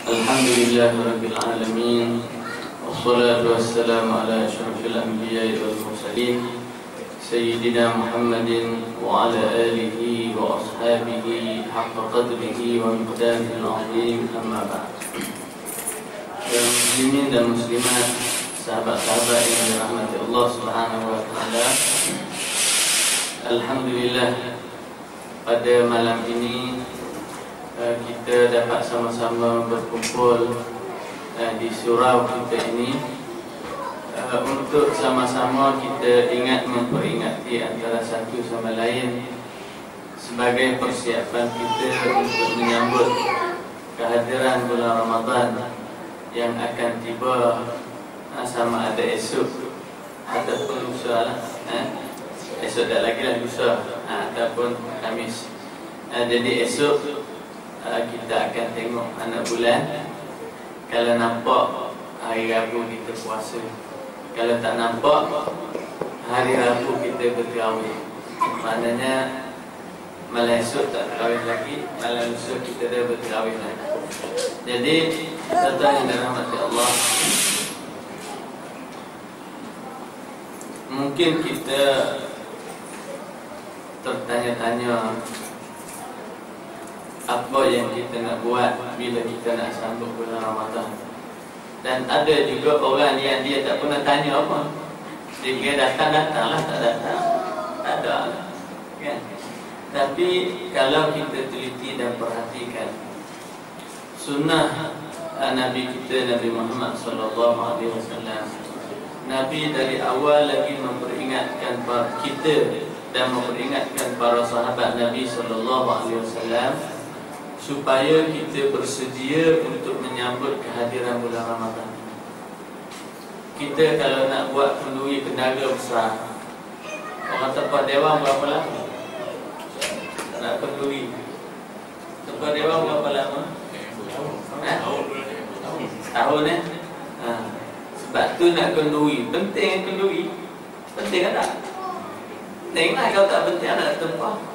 Alhamdulillahirabbil alamin. Wassalatu wassalamu ala asyrafil anbiya'i wal mursalin Sayyidina Muhammadin wa ala alihi wa ashabihi haqqa qadrihi wa miqdarihil azim, amma ba'd. Muslimin dan muslimat, sahabat-sahabat yang dirahmati Allah Subhanahu wa taala. Alhamdulillah, pada malam ini kita dapat sama-sama berkumpul di surau kita ini untuk sama-sama kita ingat memperingati antara satu sama lain sebagai persiapan kita untuk menyambut kehadiran bulan Ramadan yang akan tiba, sama ada esok ataupun lusa, esok dah lagi lah, lusa ataupun Khamis. Jadi esok kita akan tengok anak bulan. Kalau nampak, hari Rabu kita puasa. Kalau tak nampak, hari Rabu kita berterawih. Maknanya malam esok tak terawih lagi, malam lusa kita dah berterawih lagi. Jadi tuan-tuan yang dirahmati Allah, mungkin kita tertanya-tanya apa yang kita nak buat bila kita nak sambut bulan Ramadan. Dan ada juga orang yang dia tak pernah tanya apa. Dia datang-datanglah, tak datang, tak ada kan? Tapi kalau kita teliti dan perhatikan sunnah Nabi kita, Nabi Muhammad SAW, Nabi dari awal lagi memperingatkan kita dan memperingatkan para sahabat Nabi SAW supaya kita bersedia untuk menyambut kehadiran bulan Ramadan. Kita kalau nak buat kenduri kendaga besar, orang tempat dewan berapa lama? Nak kenduri tempat dewan berapa lama? Tahun Sebab tu nak kenduri. Penting kenduri. Penting tak? Penting lah. Kalau tak penting nak tempat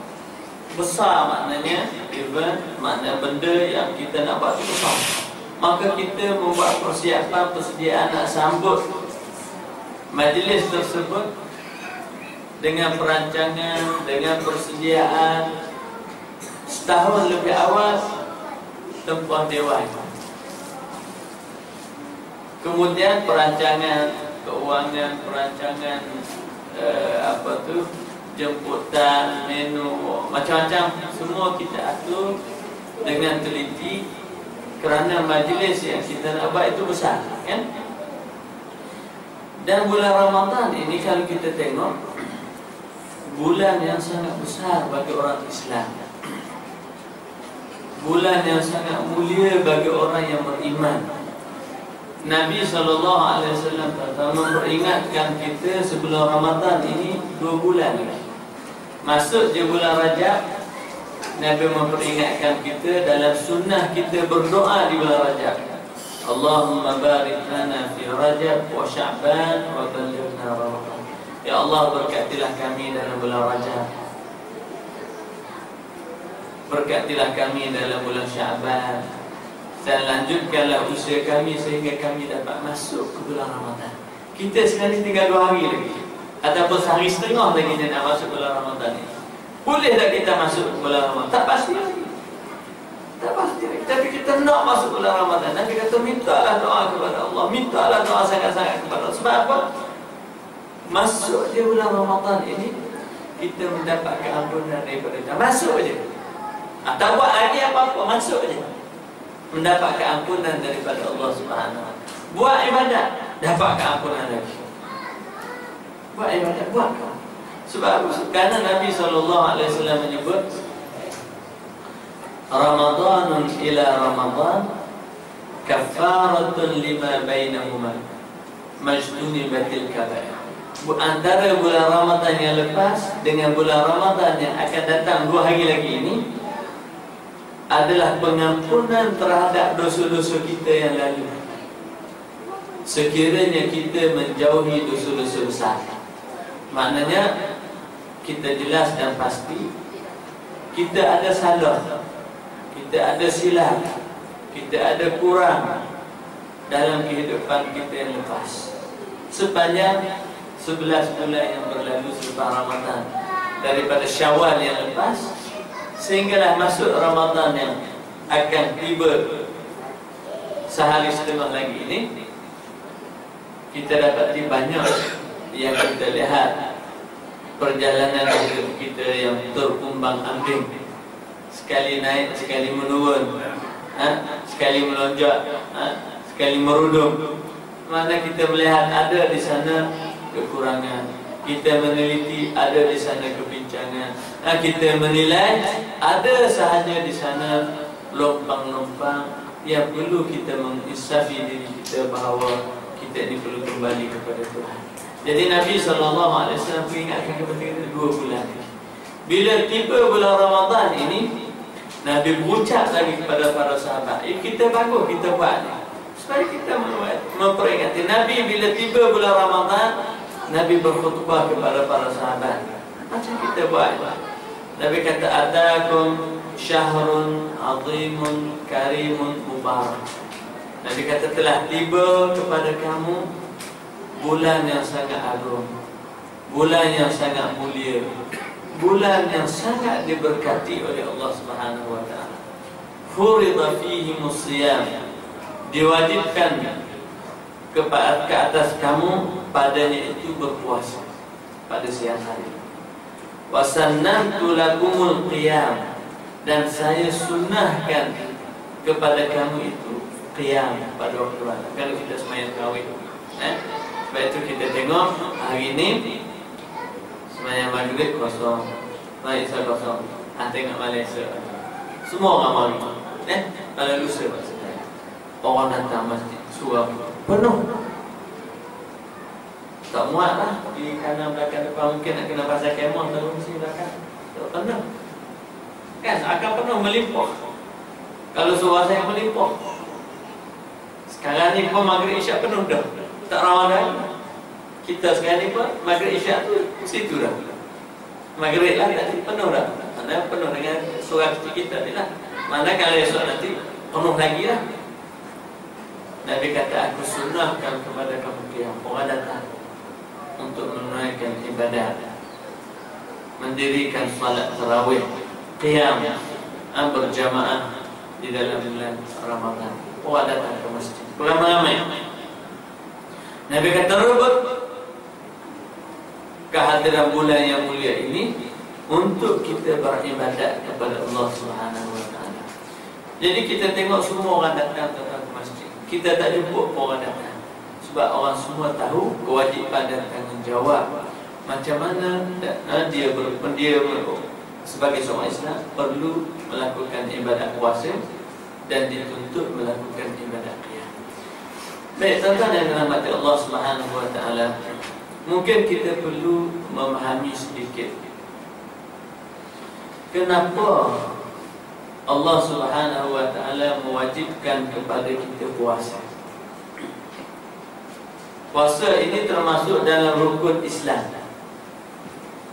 besar, maknanya event, makna benda yang kita nak buat itu besar. Maka kita membuat persiapan, persediaan nak sambut majlis tersebut dengan perancangan, dengan persediaan setahun lebih awal tempoh dewan. Kemudian perancangan keuangan, perancangan jemputan, menu, macam-macam, semua kita atur dengan teliti kerana majlis yang kita nak buat itu besar, kan? Dan bulan Ramadan ini kalau kita tengok, bulan yang sangat besar bagi orang Islam, bulan yang sangat mulia bagi orang yang beriman. Nabi SAW memperingatkan kita sebelum Ramadan ini 2 bulan lagi. Masuk je bulan Rajab, Nabi memperingatkan kita dalam sunnah kita berdoa di bulan Rajab. Allahumma barik lana fi Rajab wa Sya'ban wa ballighna Ramadan. Ya Allah, berkatilah kami dalam bulan Rajab, berkatilah kami dalam bulan Sya'ban, dan lanjutkanlah usia kami sehingga kami dapat masuk ke bulan Ramadan. Kita sekarang tinggal 2 hari lagi, ataupun sehari setengah lagi dia nak masuk bulan Ramadan ni. Boleh tak kita masuk bulan Ramadan? Tak pasti lagi, tak pasti lagi. Tapi kita nak masuk bulan Ramadan. Nabi kata mintalah doa kepada Allah, mintalah doa sangat-sangat kepada Allah. Sebab apa? Masuk je bulan Ramadan ini, kita mendapat keampunan daripada kita. Masuk je, tak buat lagi apa-apa, masuk je, mendapat keampunan daripada Allah Subhanahu wa taala. Buat ibadat, dapat keampunan lagi. Buat ibadat, buat. Sebab kerana Nabi SAW menyebut Ramadanun ila Ramadan kafaratun lima bainahuma majtunibatil kabair. Antara bulan Ramadan yang lepas dengan bulan Ramadan yang akan datang 2 hari lagi ini adalah pengampunan terhadap dosa-dosa kita yang lalu, sekiranya kita menjauhi dosa-dosa besar. Maknanya kita jelas dan pasti kita ada salah, kita ada silap, kita ada kurang dalam kehidupan kita yang lepas. Sepanjang 11 bulan yang berlalu selepas Ramadan, daripada Syawal yang lepas sehinggalah masuk Ramadan yang akan tiba sehari setengah lagi ini, kita dapati banyak yang kita lihat perjalanan hidup kita yang terumbang-ambing, sekali naik, sekali menurun, sekali melonjak, sekali merudum. Mana kita melihat ada di sana kekurangan, kita meneliti ada di sana kebincangan, kita menilai ada sahaja di sana lompang-lompang yang perlu kita menginsafi diri kita bahawa kita ini perlu kembali kepada Tuhan. Jadi Nabi SAW peringatkan kepada kita 2 bulan. Bila tiba bulan Ramadan ini, Nabi berucap lagi kepada para sahabat, kita bagus kita buat ni, supaya kita memperingati. Nabi bila tiba bulan Ramadan, Nabi berkhutbah kepada para sahabat macam kita buat. Nabi kata, atakum syahrun azimun karimun mubarak. Nabi kata, telah tiba kepada kamu bulan yang sangat agung, bulan yang sangat mulia, bulan yang sangat diberkati oleh Allah Subhanahu wa taala. Furida fihi musiyam, diwajibkan ke atas kamu padanya itu berpuasa pada siang hari. Wasannantu lakumul qiyam, dan saya sunnahkan kepada kamu itu qiyam pada waktu malam. Kalau kita sembahyang tarawih, sebab itu kita tengok hari ini sembahyang maghrib kosong, sembahyang isya kosong. Tengok Malaysia, semua orang malam, pada lusa maksudnya orang datang masjid surau penuh. Tak muat lah di kanan belakang depan, mungkin nak kena pasal kemah terus mesti belakang. Tak penuh kan, akan penuh melimpah. Kalau surau saya melimpah. Sekarang ni pun maghrib isyak penuh dah, tak ramai dah. Kita sekarang ni pun maghrib isyak tu situ dah, maghrib lah tadi penuh dah. Mana penuh dengan surau kecil kita ni lah. Mana kalau esok nanti penuh lagi lah. Nabi kata, aku sunnahkan kepada kamu qiyam, orang datang untuk menunaikan ibadat, mendirikan salat tarawih, qiyam berjamaah di dalam bulan Ramadan. Orang datang ke masjid beramai-ramai. Nabi kata, rebut kehadiran bulan yang mulia ini untuk kita beribadat kepada Allah Subhanahu wa taala. Jadi kita tengok semua orang datang ke masjid. Kita tak jemput orang datang, sebab orang semua tahu kewajipan dan tanggungjawab macam mana dia sebagai seorang Islam perlu melakukan ibadat puasa dan dituntut melakukan ibadat qiyam. Baik, tuan-tuan yang dirahmati Allah Subhanahu wa taala, mungkin kita perlu memahami sedikit kenapa Allah Subhanahu wa taala mewajibkan kepada kita puasa. Puasa ini termasuk dalam rukun Islam.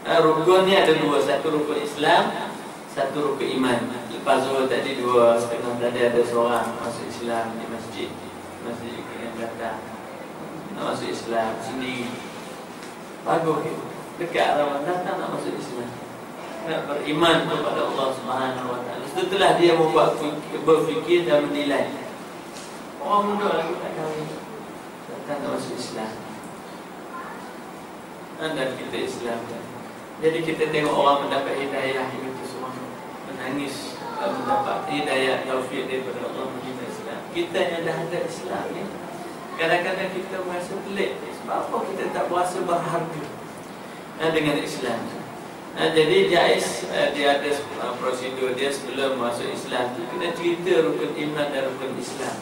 Rukun ni ada 2, satu rukun Islam, satu rukun iman. Lepas zuhur tadi 2:30 tadi ada seorang masuk Islam di masjid yang datang nak masuk Islam sendiri. Bagus, dekat Ramadan datang nak masuk Islam, nak beriman kepada Allah Subhanahu wa taala. Setelah dia membuat berfikir dan menilai, orang muda lagi tak kahwin, datang nak masuk Islam, dan kita Islam. Jadi kita tengok orang mendapat hidayah itu semua menangis, mendapat hidayah taufik daripada Allah menerima Islam. Kita yang dah ada Islam ni, kadang-kadang kita merasa pelik, sebab apa kita tak berasa berharga dengan Islam. Jadi Jais dia ada prosedur dia sebelum masuk Islam tu, kena cerita rukun iman dan rukun Islam.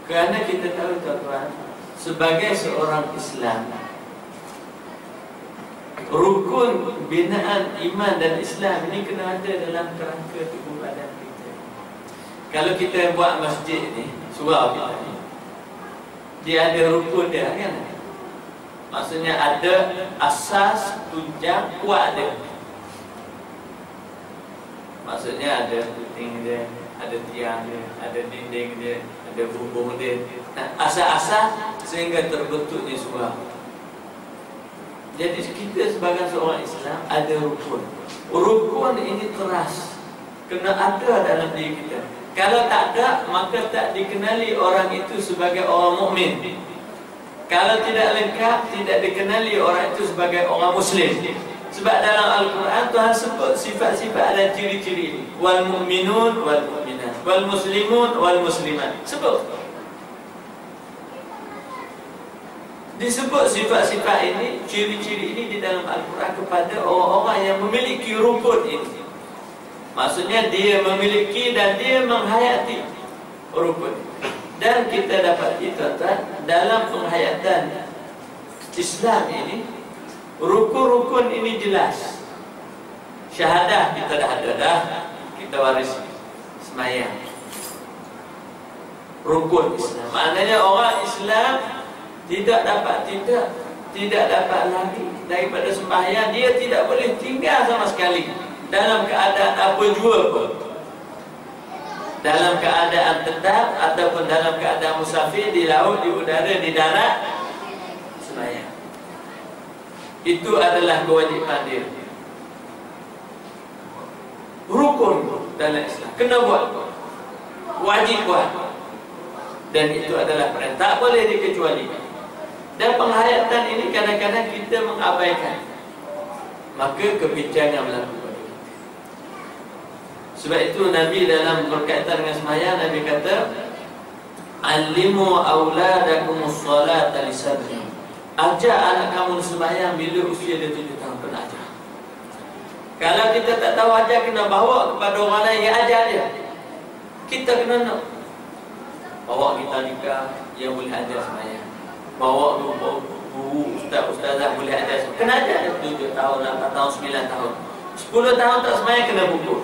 Kerana kita tahu, tuan-tuan, sebagai seorang Islam, rukun binaan iman dan Islam ini kena ada dalam kerangka tubuh badan kita. Kalau kita buat masjid ni, surau kita ni, dia ada rukun dia kan? Maksudnya ada asas, tunjang, kuat dia. Maksudnya ada dinding dia, ada tiang dia, ada dinding dia, ada bumbung dia. Asal-asal sehingga terbentuknya surau. Jadi kita sebagai seorang Islam ada rukun. Rukun ini teras, kena ada dalam diri kita. Kalau tak ada, maka tak dikenali orang itu sebagai orang mukmin. Kalau tidak lengkap, tidak dikenali orang itu sebagai orang Muslim. Sebab dalam Al-Quran Tuhan sebut sifat-sifat dan ciri-ciri ini. Wal mu'minun wal mu'minat, wal muslimun wal muslimat. Sebut. Disebut sifat-sifat ini, ciri-ciri ini di dalam Al-Quran kepada orang-orang yang memiliki rukun ini. Maksudnya dia memiliki dan dia menghayati rukun. Dan kita dapat tuan-tuan, dalam penghayatan Islam ini, rukun-rukun ini jelas. Syahadah kita dah ada dah, kita waris semayang. Rukun Islam, maknanya orang Islam tidak dapat lagi daripada sembahyang. Dia tidak boleh tinggal sama sekali dalam keadaan apa jua pun, dalam keadaan tetap ataupun dalam keadaan musafir, di laut, di udara, di darat, sembahyang. Itu adalah kewajipan dia. Rukun dalam Islam, kena buat, wajib buat. Dan itu adalah perintah, tak boleh dikecualikan. Dan penghayatan ini kadang-kadang kita mengabaikan, maka kebincangan berlaku. Sebab itu Nabi dalam berkaitan dengan sembahyang, Nabi kata, "Allimu auladakumus salata lisabri." Ajar anak kamu sembahyang bila usia dia 7 tahun pun ajar. Kalau kita tak tahu ajar, kena bawa kepada orang lain yang ajar dia. Kita kena nak bawa kita nikah yang boleh ajar sembahyang. Bawa guru, ustaz-ustazah boleh ajar sembahyang. Kena ajar dia 7 tahun, 8 tahun, 9 tahun. 10 tahun tak sembahyang kena pukul.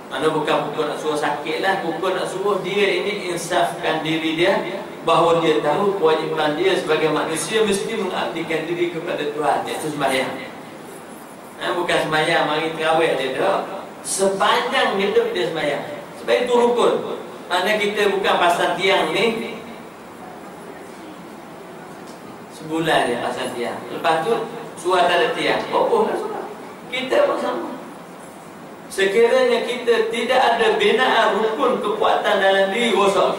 Mana bukan pukul nak suruh sakit lah, pukul nak suruh dia ini insafkan diri dia, bahawa dia tahu kewajipan dia sebagai manusia mesti mengabdikan diri kepada Tuhan, iaitu sembahyang. Bukan sembahyang mari terawih dia tak. Sepanjang hidup dia sembahyang. Sebab itu rukun. Mana kita bukan pasang tiang ni sebulan dia pasang tiang, lepas tu surat tak ada tiang, kokoh lah surat. Kita pun sama. Sekiranya kita tidak ada binaan rukun kekuatan dalam diri, rosak.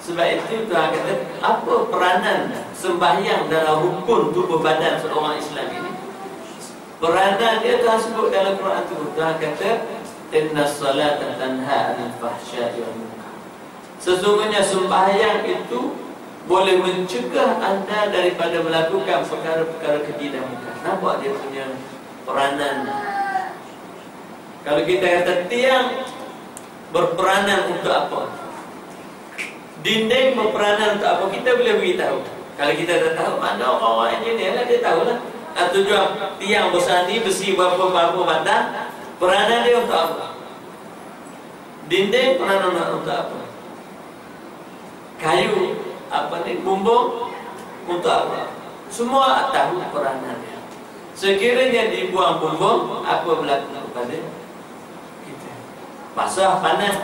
Sebab itu Tuhan kata, apa peranan sembahyang dalam rukun tubuh badan seorang Islam ini? Peranan dia Tuhan sebut dalam Quran itu. Tuhan kata, "Inna salata tanha 'anil fahsya'i wal munkar." Sesungguhnya sembahyang itu boleh mencegah anda daripada melakukan perkara-perkara keji dan munkar. Nampak dia punya peranan. Kalau kita kata tiang berperanan untuk apa, dinding berperanan untuk apa, kita boleh beritahu. Kalau kita dah tahu, mana orang-orang engineer lah, dia tahulah. Atau jual tiang besar ni, besi berapa batang, peranan dia untuk apa? Dinding peranan untuk apa? Kayu, apa ni, bumbung untuk apa? Semua tahu peranan dia. Sekiranya dibuang bumbung, apa berlaku kepada kita? Basah, panas.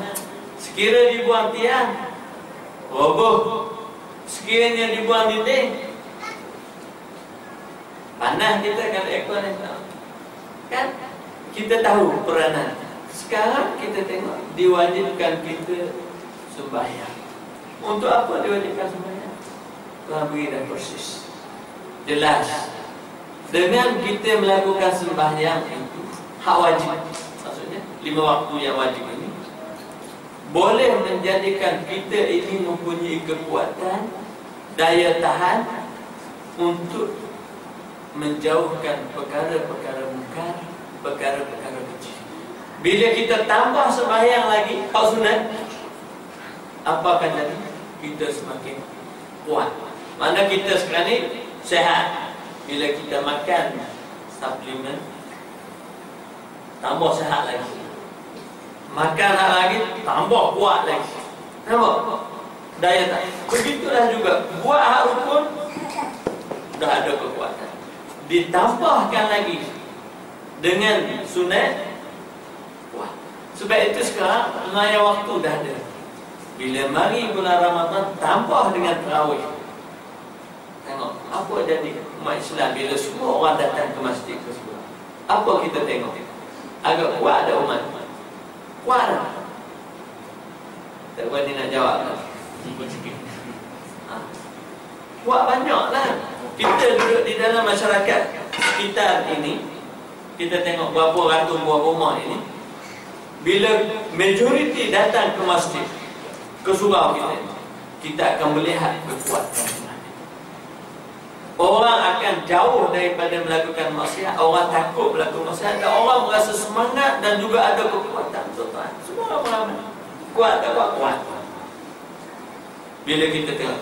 Sekiranya dibuang tiang, roboh. Sekiranya dibuang dinding, panas kita kalau ekor ni. Kan kita tahu peranan. Sekarang kita tengok diwajibkan kita sembahyang. Untuk apa diwajibkan sembahyang? Tuhan beri dah persis, jelas. Dengan kita melakukan sembahyang itu hak wajib, maksudnya 5 waktu yang wajib ini boleh menjadikan kita ini mempunyai kekuatan, daya tahan untuk menjauhkan perkara-perkara munkar, perkara-perkara kecil. Bila kita tambah sembahyang lagi, hak sunat, apa akan jadi? Kita semakin kuat. Mana kita sekarang ni sehat. Bila kita makan suplemen, tambah sehat lagi. Makan lagi, tambah kuat lagi. Nampak? Daya tak? Begitulah juga. Buat hak rukun, dah ada kekuatan. Ditambahkan lagi dengan sunat, kuat. Sebab itu sekarang maya waktu dah ada. Bila mari bulan Ramadan tambah dengan tarawih. Tengok apa jadi umat Islam bila semua orang datang ke masjid tersebut. Apa kita tengok? Agak kuat ada umat. Kuat tak? Tak berani nak jawab tak? Kuat banyak lah. Kita duduk di dalam masyarakat sekitar ini, kita tengok berapa ratus buah rumah ini. Bila majoriti datang ke masjid, ke surau kita akan melihat kekuatan. Orang akan jauh daripada melakukan maksiat. Orang takut melakukan maksiat. Dan orang merasa semangat dan juga ada kekuatan. Tuan-tuan, semua orang mengamal. Kuat tak kuat? Kuat. Bila kita tengok,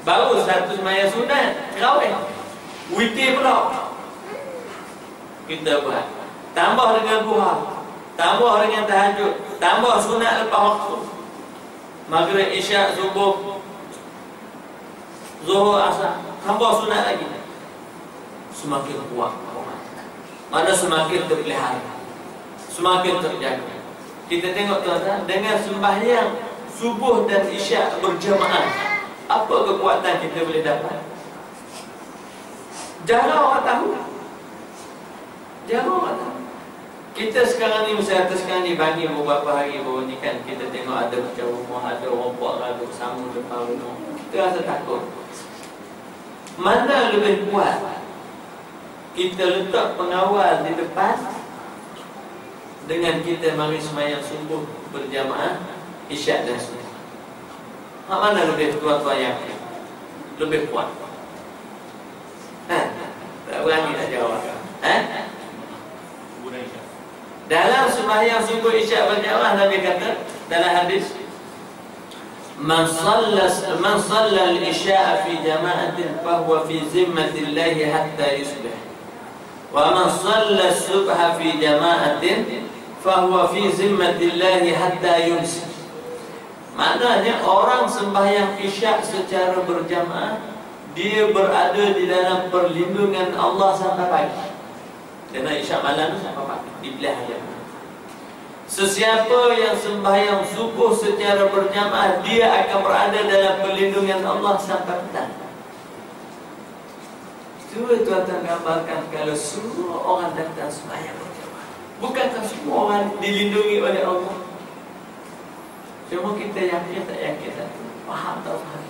baru satu sembahyang sunat, tarawih, witir pula kita buat. Tambah dengan duha, tambah dengan tahajud, tambah sunat lepas waktu, maghrib, isyak, subuh, zuhur, asar, tambah sunat lagi. Semakin kuat orang. Mana semakin terpelihara, semakin terjaga. Kita tengok tuan-tuan, dengan sembahyang subuh dan isyak berjamaah, apa kekuatan kita boleh dapat? Jarang orang tahu. Jarang orang tahu. Kita sekarang ni, misalnya sekarang ni bagi beberapa hari baru ni kan, kita tengok ada macam rumah, ada rompok, ada sama depan rumah. Kita rasa takut. Mana lebih kuat? Kita letak pengawal di depan dengan kita mari sembahyang subuh berjamaah, isyak dan sunat. Mana lebih tuan-tuan yakin? Lebih kuat? Tak berani nak jawab. Dalam sembahyang subuh isyak berjamaah, Nabi kata dalam hadis, Man salla al-isya'a fi jama'atin fahuwa fi zimmatillahi hatta yusbih. Wa man salla as-subha fi jama'atin fahuwa fi zimmatillahi hatta yumsi. Maknanya orang sembahyang isyak secara berjamaah, dia berada di dalam perlindungan Allah sampai pagi. Kerana isyak malam tu sampai pagi dipelihara. Sesiapa yang sembahyang subuh secara berjamaah, dia akan berada dalam perlindungan Allah sampai petang. Cuba tuan-tuan gambarkan kalau semua orang datang sembahyang berjamaah. Bukankah semua orang dilindungi oleh Allah? Cuma kita yakin tak yakin tak? Faham tak faham?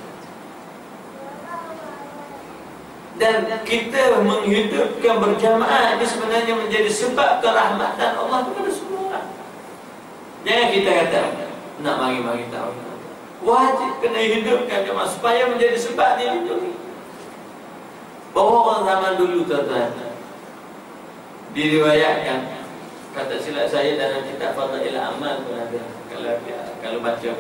Dan kita menghidupkan berjamaah ini sebenarnya menjadi sebab kerahmatan Allah kepada semua orang. Jangan kita kata nak mari-mari tahu. Wajib kena hidupkan jemaah supaya menjadi sebab dilindungi. Bahawa orang zaman dulu tuan-tuan, diriwayatkan, kata silap saya dalam kitab Fadail Amal pun ada. Kalau baca,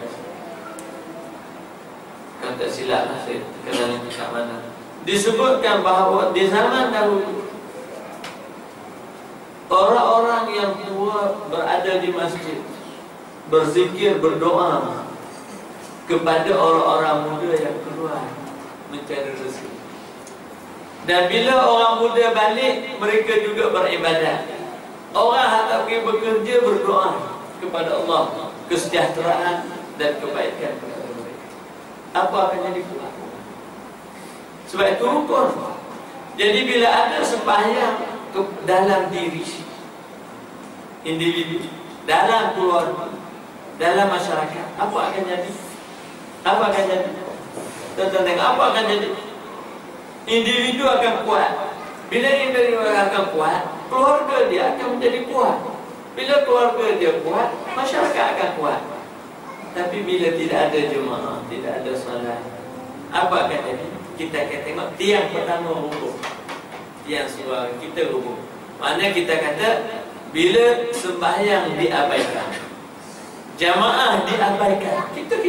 kata silap lah saya kenal kitab mana. Disebutkan bahawa di zaman dahulu orang-orang yang tua berada di masjid, berzikir, berdoa kepada orang-orang muda yang keluar mencari rezeki. Dan bila orang muda balik, mereka juga beribadat. Orang hendak pergi bekerja, berdoa kepada Allah kesejahteraan dan kebaikan kepada mereka. Apa akan jadi kuat? Sebab itu rukun. Jadi bila ada sembahyang dalam diri individu, dalam keluarga, dalam masyarakat, apa akan jadi? Apa akan jadi? Tentang apa akan jadi? Individu akan kuat. Bila individu akan kuat, keluarga dia akan menjadi kuat. Bila keluarga dia kuat, masyarakat akan kuat. Tapi bila tidak ada jemaah, tidak ada salat, apa akan jadi? Kita akan tengok tiang pertama rubuh, tiang suara kita rubuh. Maknanya kita kata bila sembahyang diabaikan, jamaah diabaikan, kita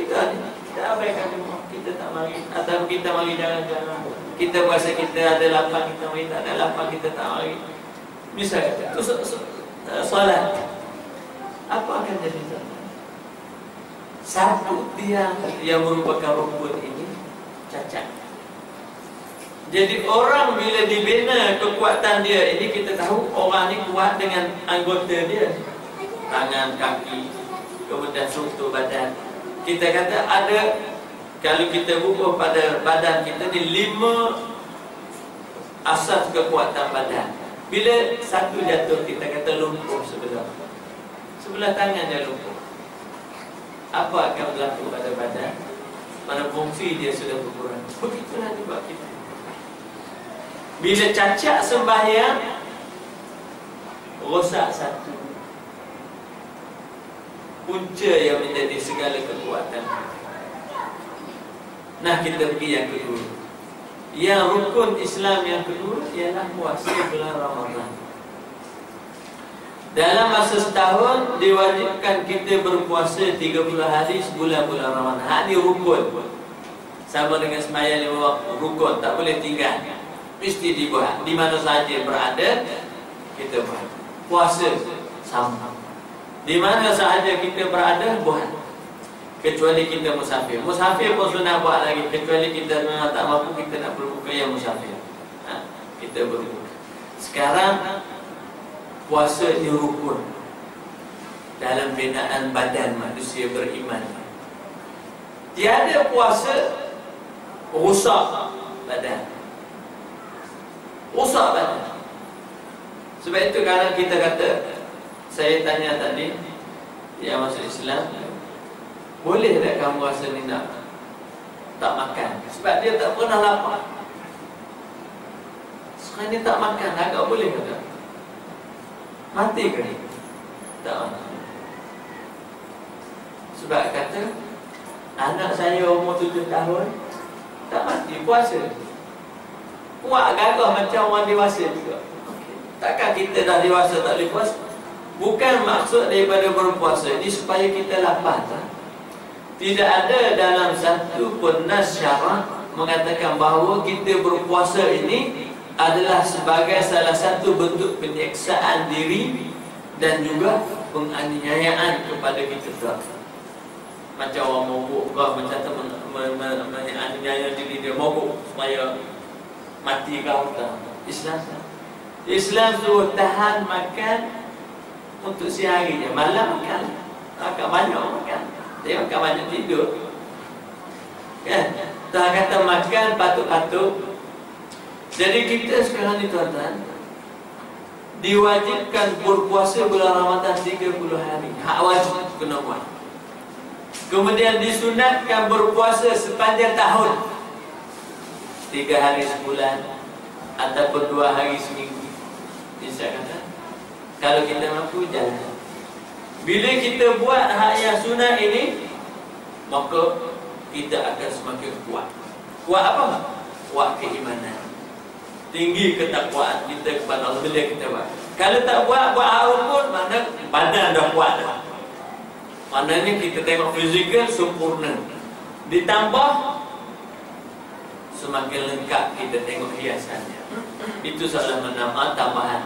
abaikan jemaah, kita tak mari, atau kita mari jalan-jalan, kita rasa kita ada lapang, kita mari, tak ada lapang, kita tak mari. Misalnya solat, apa akan jadi? Satu tiang yang merupakan rukun ini cacat. Jadi orang bila dibina kekuatan dia ini, kita tahu orang ni kuat dengan anggota dia, tangan, kaki, kemudian struktur badan. Kita kata ada, kalau kita ukur pada badan kita ni 5 asas kekuatan badan. Bila satu jatuh, kita kata lumpuh sebelah tangan dia lumpuh. Apa akan berlaku pada badan? Mana fungsi dia sudah berkurang. Begitulah juga kita. Bila cacat sembahyang, rosak satu punca yang menjadi segala kekuatan. Nah, kita pergi yang kedua. Yang rukun Islam yang kedua ialah puasa bulan Ramadan. Dalam masa setahun diwajibkan kita berpuasa 30 hari sebulan-bulan Ramadan. Ini rukun. Sama dengan sembahyang 5 waktu, rukun, tak boleh tinggal. Mesti dibuat. Di mana saja berada, kita buat. Puasa sama. Di mana sahaja kita berada, buat. Kecuali kita musafir. Musafir pun sunat buat lagi. Kecuali kita memang tak mampu, kita nak berbuka yang musafir. Kita berbuka. Sekarang puasa ni rukun dalam binaan badan manusia beriman. Tiada puasa rusak badan. Rusak badan. Sebab itu kalau kita kata, saya tanya tadi yang masuk Islam, boleh tak kamu rasa ni nak tak makan? Sebab dia tak pernah lapar. Sekarang ni tak makan, agak boleh ke tak? Mati ke ni? Tak mati. Sebab kata anak saya umur 7 tahun tak mati, puasa. Kuat gagah macam orang dewasa juga. Takkan kita dah dewasa tak boleh puasa? Bukan maksud daripada berpuasa ini supaya kita lapar, tak? Tidak ada dalam satu pun nas syarak mengatakan bahawa kita berpuasa ini adalah sebagai salah satu bentuk penyiksaan diri dan juga penganiayaan kepada kita. Macam orang mogok, macam tu menganiaya diri dia, mogok supaya mati kau tak. Islam suruh tahan makan untuk sehari je. Malam makan, agak banyak makan. Dia makan banyak tidur. Kan? Tak kata makan patut-patut. Jadi kita sekarang ni tuan-tuan diwajibkan berpuasa bulan Ramadan 30 hari. Hak wajib kena buat. Kemudian disunatkan berpuasa sepanjang tahun, 3 hari sebulan ataupun 2 hari seminggu. Bisa kata kalau kita mampu jalan. Bila kita buat hak yang sunat ini, maka kita akan semakin kuat. Kuat apa? Kuat keimanan. Tinggi ketakwaan kita kepada Allah bila kita buat. Kalau tak buat hak rukun, mana badan dah kuat dah. Maknanya kita tengok fizikal sempurna. Ditambah semakin lengkap kita tengok hiasannya. Itu salah menambah tambahan.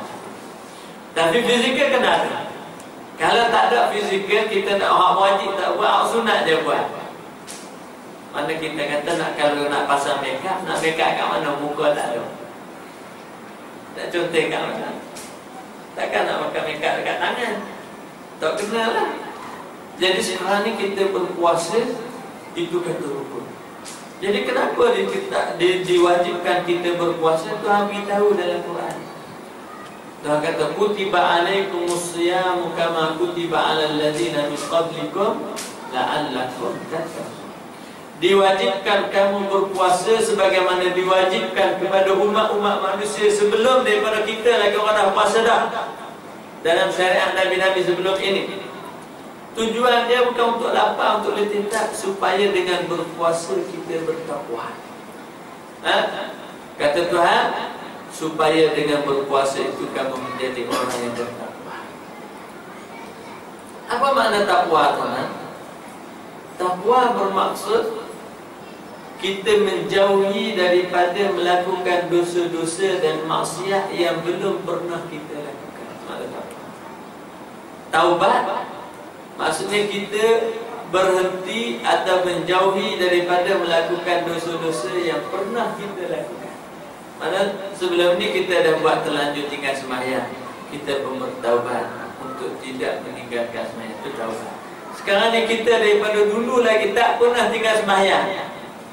Tapi fizikal kena ada. Kalau tak ada fizikal, kita nak hak wajib tak buat, hak sunat je buat. Mana kita kata nak, kalau nak pasang makeup, nak makeup kat mana, muka tak ada. Nak contoh kat mana? Takkan nak pakai makeup dekat tangan. Tak kenal lah. Jadi sekarang ni kita berpuasa, itu kata rukun. Jadi kenapa diwajibkan kita berpuasa? Tuhan beritahu dalam Quran. Tuhan kata kutiba alaikumus siyamu kama kutiba alal ladzina min qablikum la'allakum tattaqun. Diwajibkan kamu berpuasa sebagaimana diwajibkan kepada umat-umat manusia sebelum daripada kita lagi orang dah puasa dah. Dalam syariat Nabi-Nabi sebelum ini. Tujuan dia bukan untuk lapar, untuk letih, supaya dengan berpuasa kita bertakwa. Kata Tuhan, supaya dengan berpuasa itu kamu menjadi orang yang bertakwa. Apa makna takwa, Tuhan? Takwa bermaksud kita menjauhi daripada melakukan dosa-dosa dan maksiat yang belum pernah kita lakukan. Makna takwa. Taubat maksudnya kita berhenti atau menjauhi daripada melakukan dosa-dosa yang pernah kita lakukan. Mana sebelum ni kita dah buat terlanjur tinggal sembahyang, kita pun bertaubat untuk tidak meninggalkan sembahyang. Itu taubat. Sekarang ni kita daripada dulu lagi tak pernah tinggal sembahyang.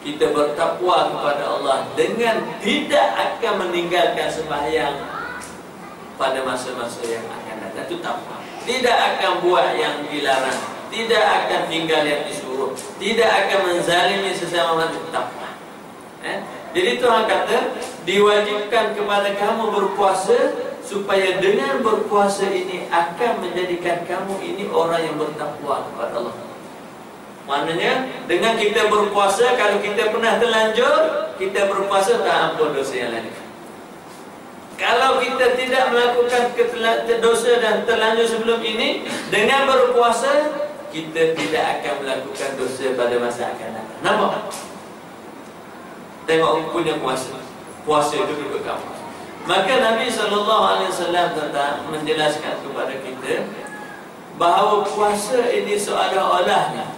Kita bertakwa kepada Allah dengan tidak akan meninggalkan sembahyang pada masa-masa yang akan datang. Itu takwa. Tidak akan buat yang dilarang, tidak akan tinggal yang disuruh, tidak akan menzalimi sesama manusia. Takwa. Jadi Tuhan kata, diwajibkan kepada kamu berpuasa, supaya dengan berpuasa ini akan menjadikan kamu ini orang yang bertakwa kepada Allah. Maknanya dengan kita berpuasa, kalau kita pernah terlanjur, kita berpuasa tak ampun dosa yang lain. Kalau kita tidak melakukan dosa dan terlanjur sebelum ini, dengan berpuasa kita tidak akan melakukan dosa pada masa akan datang. Nampak? Tengok punya puasa. Puasa itu juga kamu. Maka Nabi SAW tentang menjelaskan kepada kita bahawa puasa ini seolah-olahnya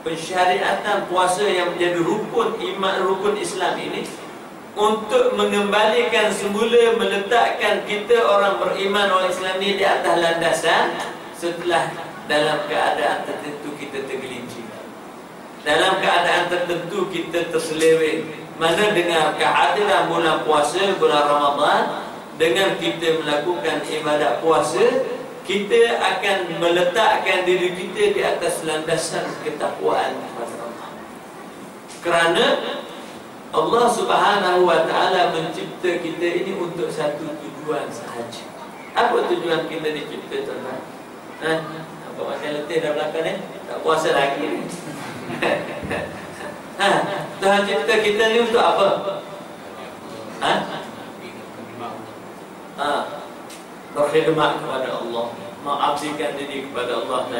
pensyariatan puasa yang menjadi rukun iman, rukun Islam ini untuk mengembalikan semula, meletakkan kita orang beriman, orang Islam ini di atas landasan setelah dalam keadaan tertentu kita tergelincir, dalam keadaan tertentu kita terseleweng. Mana dengan kehadiran bulan puasa, bulan Ramadan, dengan kita melakukan ibadat puasa, kita akan meletakkan diri kita di atas landasan ketakwaan kepada Allah. Kerana Allah Subhanahu wa taala mencipta kita ini untuk satu tujuan sahaja. Apa tujuan kita dicipta, tuan-tuan? Apa macam letih dah belakang ni? Tak puasa lagi ni. Tuhan cipta kita ni untuk apa? Berkhidmat kepada Allah, mengabdikan diri kepada Allah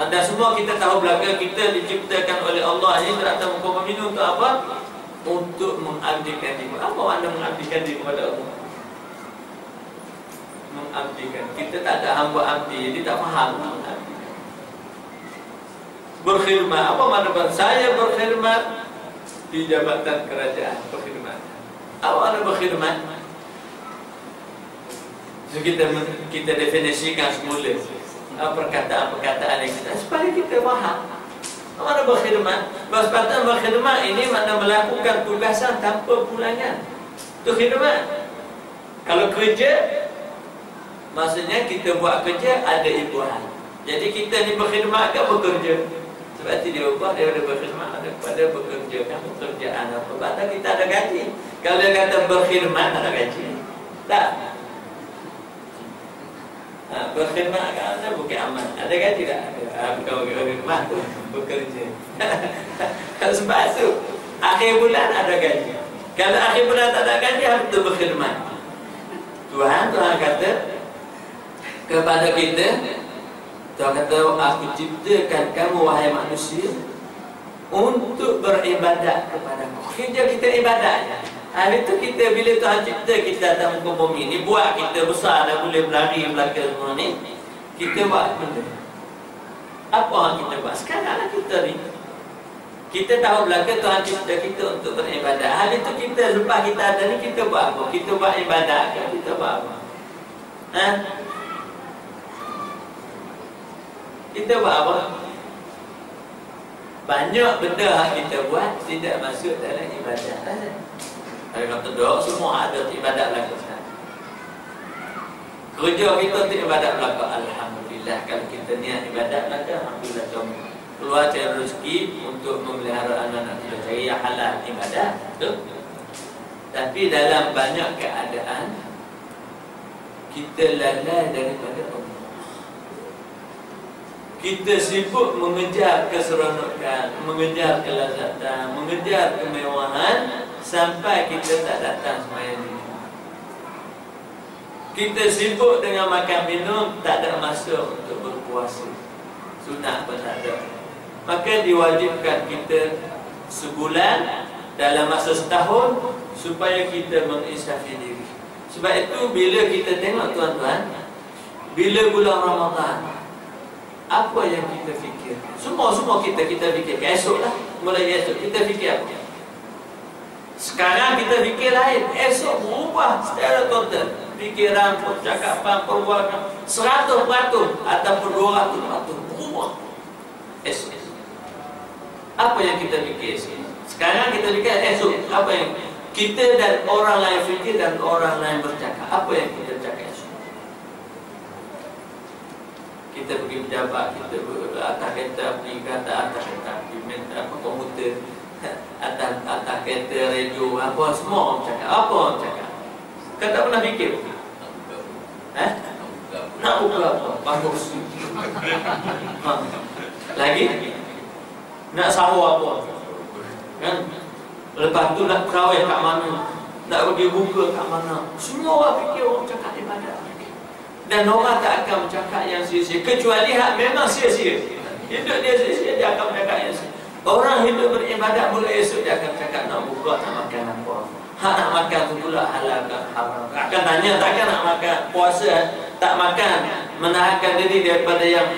dan semua kita tahu belaka kita diciptakan oleh Allah ini terhadap muka bumi untuk apa? Untuk mengabdikan diri. Apa makna mengabdikan diri kepada Allah? Mengabdikan. Kita tak ada hamba abdi, jadi tak faham mengabdi. Berkhidmat. Apa makna? Saya berkhidmat di jabatan kerajaan. Berkhidmat. Apa makna berkhidmat? So kita definisikan semula perkataan-perkataan yang kita, supaya kita faham apa makna berkhidmat. Perkataan berkhidmat ini makna melakukan tugasan tanpa pulangan. Itu khidmat. Kalau kerja, maksudnya kita buat kerja ada imbuhan. Jadi kita ni berkhidmat ke bekerja? Sebab itu dia ubah daripada berkhidmat kepada bekerja. Kan pekerjaan apa? Sebab kita ada gaji. Kalau dia kata berkhidmat, ada gaji. Tak. Berkhidmat kan ada bukit aman. Ada gaji tak? Bukan berkhidmat tu, bekerja. Sebab itu akhir bulan ada gaji. Kalau akhir bulan tak ada gaji, harus berkhidmat. Tuhan kata kepada kita, Tuhan kata, aku ciptakan kamu wahai manusia untuk beribadat kepadaku. Kerja kita ibadatnya. Hari itu kita, bila Tuhan cipta kita dalam muka bumi ni, buat kita besar dah boleh berlari belakang semua ni, kita buat benda. Apa yang kita buat? Sekarang lah kita ni, kita tahu belakang Tuhan cipta kita untuk beribadat. Hari itu kita, lepas kita ada ni, kita buat apa? Kita buat ibadat kan? Kita buat apa? Kita buat apa? Banyak benda yang kita buat tidak masuk dalam ibadat. Ada kata doa, semua ada ibadat belaka. Kerja kita untuk ibadat belaka. Alhamdulillah. Kalau kita niat ibadat belaka, alhamdulillah. Keluar cari rezeki untuk memelihara anak-anak kita, cari yang halal ibadat. Betul? Tapi dalam banyak keadaan kita lalai daripada Allah. Kita sibuk mengejar keseronokan, mengejar kelazatan, mengejar kemewahan, sampai kita tak datang sembahyang ni. Kita sibuk dengan makan minum, tak ada masa untuk berpuasa. Sunat pun tak ada. Maka diwajibkan kita sebulan dalam masa setahun supaya kita menginsafi diri. Sebab itu bila kita tengok tuan-tuan, bila bulan Ramadan, apa yang kita fikir? Semua kita fikir esoklah, mulai esok kita fikir apa? Sekarang kita fikir lain, esok berubah secara total. Fikiran, percakapan, perbuatan 100% ataupun 200% berubah. esok. Apa yang kita fikir esok? Sekarang kita fikir esok. Apa yang kita dan orang lain fikir dan orang lain bercakap? Apa yang kita cakap esok? Kita pergi pejabat, kita atas kereta, pergi ke atas kereta, pergi komuter, atas kereta, radio, apa semua orang cakap. Apa orang cakap? Kau tak pernah fikir? Nak buka apa? Bagus. Lagi? Nak sahur apa? Kan? Lepas tu nak terawih kat mana? Nak pergi buka kat mana? Semua orang fikir orang cakap ibadat. Dan orang tak akan bercakap yang sia-sia, kecuali hak memang sia-sia. Hidup dia sia-sia, dia akan bercakap yang sia. Orang hidup beribadat, mulai esok dia akan cakap nak buka, nak makan apa. Hak nak makan tu pula halal ke haram. Akan tanya, takkan nak makan puasa, tak makan, menahankan diri daripada yang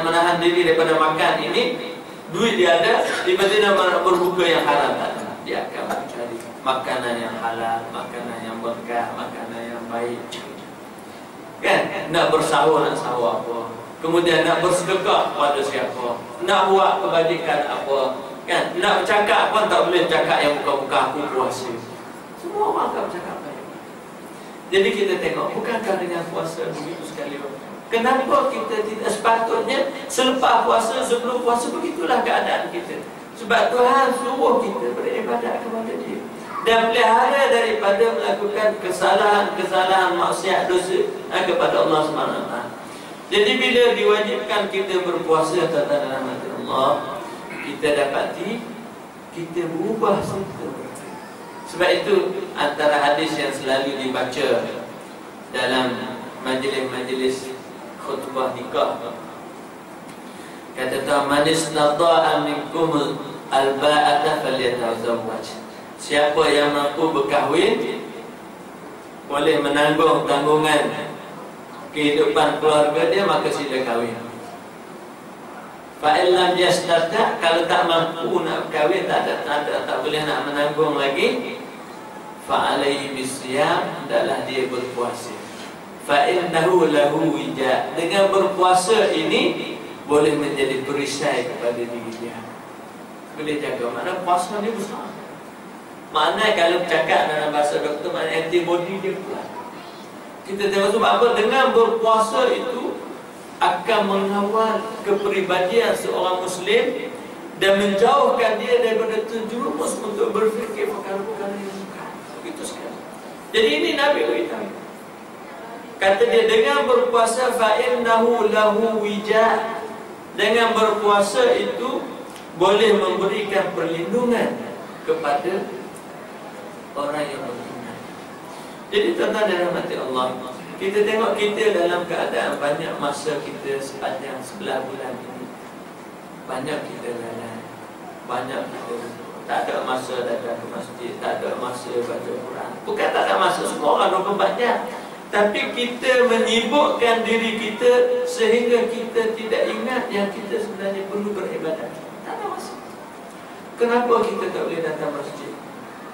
menahan diri daripada makan ini. Duit dia ada, tiba-tiba nak berbuka yang haram, tak ada. Dia akan mencari makanan yang halal, makanan yang berkah, makanan yang baik. Kan? Nak bersahur, nak sahur apa? Kemudian nak bersedekah pada siapa? Nak buat kebajikan apa? Kan? Nak bercakap apa? Tak boleh cakap yang buka-buka aku puasa. Semua orang akan bercakap baik. Jadi kita tengok, bukankah dengan puasa begitu sekali? Kenapa kita tidak sepatutnya selepas puasa, sebelum puasa, begitulah keadaan kita. Sebab Tuhan suruh kita beribadat kepada Dia dan pelihara daripada melakukan kesalahan-kesalahan maksiat dosa kepada Allah SWT. Jadi bila diwajibkan kita berpuasa kata dalam hati Allah, kita dapati kita berubah serta. Sebab itu antara hadis yang selalu dibaca dalam majlis-majlis khutbah nikah, kata Tuhan, man istata'a minkum al-ba'ata falyatazawwaj. Siapa yang mampu berkahwin, boleh menanggung tanggungan kehidupan keluarga dia, maka sila kahwin. Fa illam yastata', kalau tak mampu nak berkahwin, tak boleh nak menanggung lagi, fa alaihi bisyam, hendaklah dia berpuasa. Fa innahu lahu wija', dengan berpuasa ini boleh menjadi perisai kepada diri dia. Boleh jaga, makna puasa dia besar. Makna kalau cakap dalam bahasa doktor, makna antibody dia kuat. Kita tengok sebab apa? Dengan berpuasa itu akan mengawal kepribadian seorang Muslim dan menjauhkan dia daripada terjerumus untuk berfikir perkara-perkara yang bukan. Begitu sekali. Jadi ini Nabi beritahu. Kata dia, dengan berpuasa fa innahu lahu wija'. Dengan berpuasa itu boleh memberikan perlindungan kepada orang yang beriman. Jadi tuan-tuan dalam hati Allah, kita tengok kita dalam keadaan banyak masa kita sepanjang 11 bulan ini, banyak kita lalai, banyak kita tak ada masa datang ke masjid, tak ada masa baca Quran. Bukan tak ada masa, semua orang 24 jam. Tapi kita menyibukkan diri kita sehingga kita tidak ingat yang kita sebenarnya perlu beribadat. Tak ada masa. Kenapa kita tak boleh datang masjid?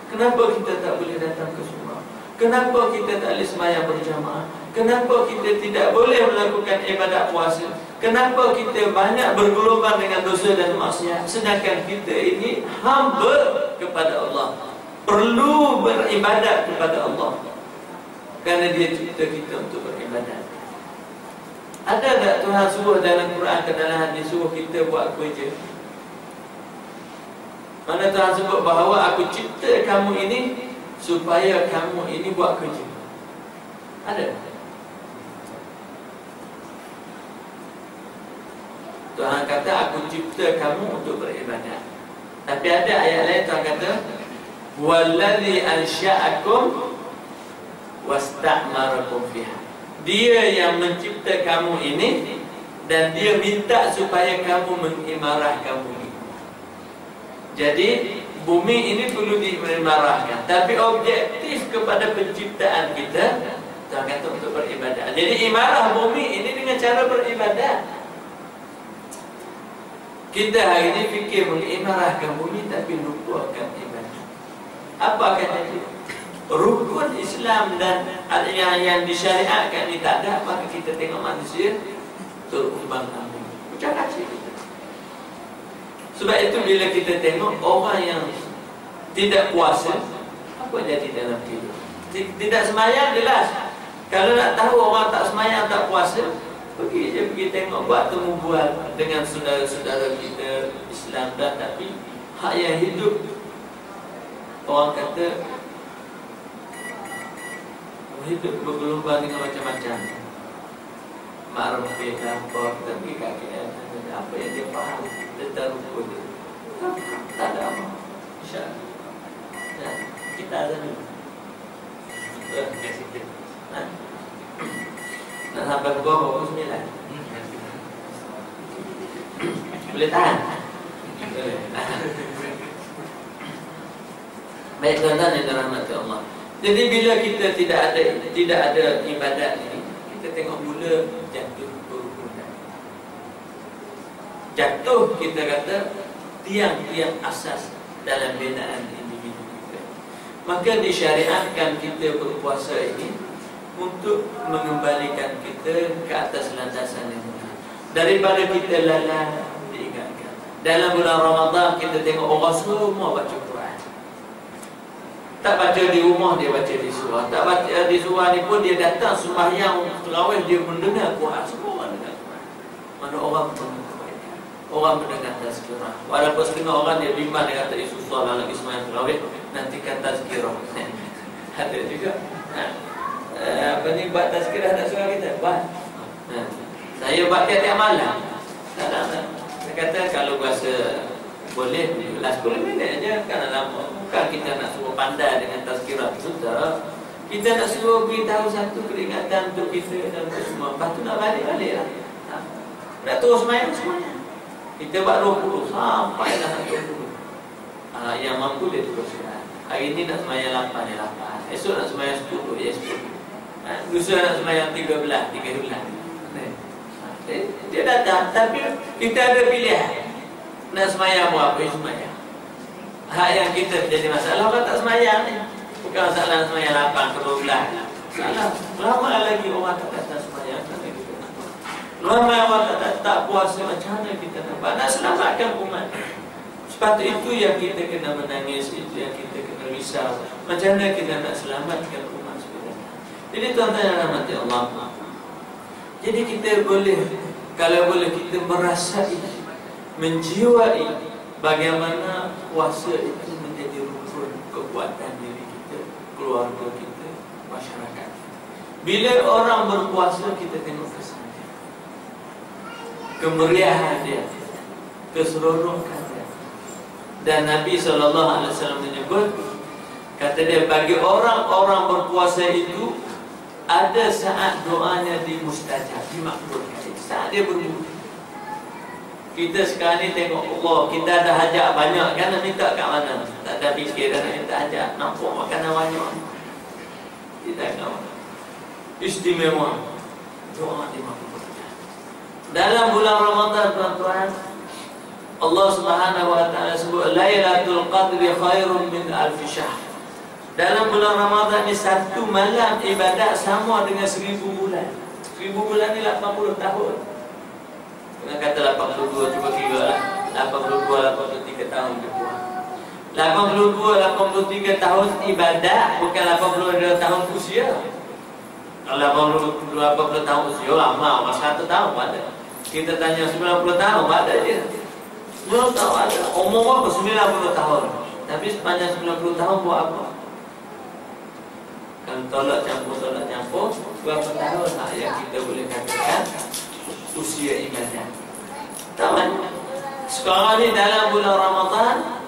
Kenapa kita tak boleh datang ke rumah? Kenapa kita tak boleh sembahyang berjamaah? Kenapa kita tidak boleh melakukan ibadat puasa? Kenapa kita banyak bergelombang dengan dosa dan maksiat? Sedangkan kita ini hamba kepada Allah, perlu beribadat kepada Allah, kerana Dia cipta kita untuk beribadat. Ada tak Tuhan suruh dalam Quran ke dalam hadis suruh kita buat kerja? Mana Tuhan sebut bahawa aku cipta kamu ini supaya kamu ini buat kerja? Ada? Tuhan kata aku cipta kamu untuk beribadat. Tapi ada ayat lain Tuhan kata wallazi ansha'akum wasta'marakum fiha. Dia yang mencipta kamu ini dan Dia minta supaya kamu mengimarah kamu ini. Jadi bumi ini perlu diimarahkan, tapi objektif kepada penciptaan kita Tuhan kata untuk beribadah. Jadi imarah bumi ini dengan cara beribadah. Kita hari ini fikir mengimarahkan bumi tapi lupakan ibadah. Apa akan jadi? Rukun Islam dan yang disyariatkan ini tak ada, maka kita tengok manusia terumbang ambing. Pucat kacau kita. Sebab itu bila kita tengok orang yang tidak puasa, apa jadi dalam tidur? Tidak semayang jelas. Kalau nak tahu orang tak semayang, tak puasa, pergi tengok, buat temu bual dengan saudara-saudara kita Islam dah, tapi hak yang hidup, orang kata hidup bergelombang dengan macam-macam. Mak Rumpik apa, tapi kakek apa yang dia faham tentang rukun dia, tak ada apa. InsyaAllah kita ada dulu. Nak sampai pukul 9. Boleh tahan? Boleh. Baik tuan-tuan yang dirahmati Allah. Jadi bila kita tidak ada ibadat ini, kita tengok mula jatuh kerukunan. Jatuh kita kata tiang-tiang asas dalam binaan individu kita. Maka disyariatkan kita berpuasa ini untuk mengembalikan kita ke atas landasan yang benar. Daripada kita lalai diingatkan. Dalam bulan Ramadan kita tengok orang semua baca Quran. Tak baca di rumah, dia baca di surau. Tak baca di surau ni pun dia datang sembahyang tarawih, dia mendengar Quran. Semua orang dengar Quran. Mana orang mendengar kebaikan, orang mendengar tazkirah. Walaupun setengah orang dia bimbang, dia kata susah lah lagi sembahyang tarawih, nantikan tazkirah. Ada juga apa ni, buat tazkirah tak suka kita buat. Saya buat tiap-tiap malam. Tak. Saya kata kalau rasa boleh 10 minit aja, kan lama. Bukan kita nak suruh pandai dengan tazkirah. Sudah, kita nak suruh beritahu satu peringatan untuk kita dan untuk semua. Lepas tu nak balik-balik lah. Nak terus main semuanya. Kita buat 20 sampai dah 20. Yang mampu dia teruskan. Hari ni nak semayang 8 ya 8. Esok nak semayang 10 ya 10. Lusa nak semayang 13 dia datang. Tapi kita ada pilihan. Nak semayang berapa semayang. Hak yang kita jadi masalah, orang tak semayang ni. Bukan masalah semayang 8 ke 12. Salah. Lama lagi orang tak datang semayang. Lama orang tak puasa, macam mana kita nampak? Nak selamatkan umat. Sebab itu yang kita kena menangis, itu yang kita kena risau. Macam mana kita nak selamatkan umat sebenarnya. Jadi tuan-tuan yang rahmati Allah, jadi kita boleh, kalau boleh kita merasai, menjiwai bagaimana puasa itu menjadi rukun kekuatan diri kita, keluarga kita, masyarakat. Bila orang berpuasa, kita tengok kesan dia, kemeriahan dia, keseronokan dia. Dan Nabi SAW menyebut, kata dia, bagi orang-orang berpuasa itu ada saat doanya dimustajab, dimakbulkan. Saat dia berbuka. Kita sekarang ni tengok Allah, kita ada hajat banyak kan, nak minta kat mana? Tak ada fikir nak minta hajat, nampak makanan banyak. Kita tahu istimewa doa dimakbulkan. Dalam bulan Ramadan tuan-tuan, Allah Subhanahu wa taala sebut Lailatul Qadri khairun min alf syahr. Dalam bulan Ramadan ni satu malam ibadat sama dengan 1000 bulan. 1000 bulan ni 80 tahun. Dengan kata 82, cuba kira lah. 82, 83 tahun dia buat. 82, 83 tahun ibadat, bukan 82 tahun usia. Kalau 80 tahun usia lama, orang 100 tahun ada. Kita tanya 90 tahun ada je. 90 tahun ada. Umur berapa? 90 tahun. Tapi sepanjang 90 tahun buat apa? Kalau tolak campur berapa tahun yang kita boleh katakan usia ibadah. Taman. Sekarang ni dalam bulan Ramadan,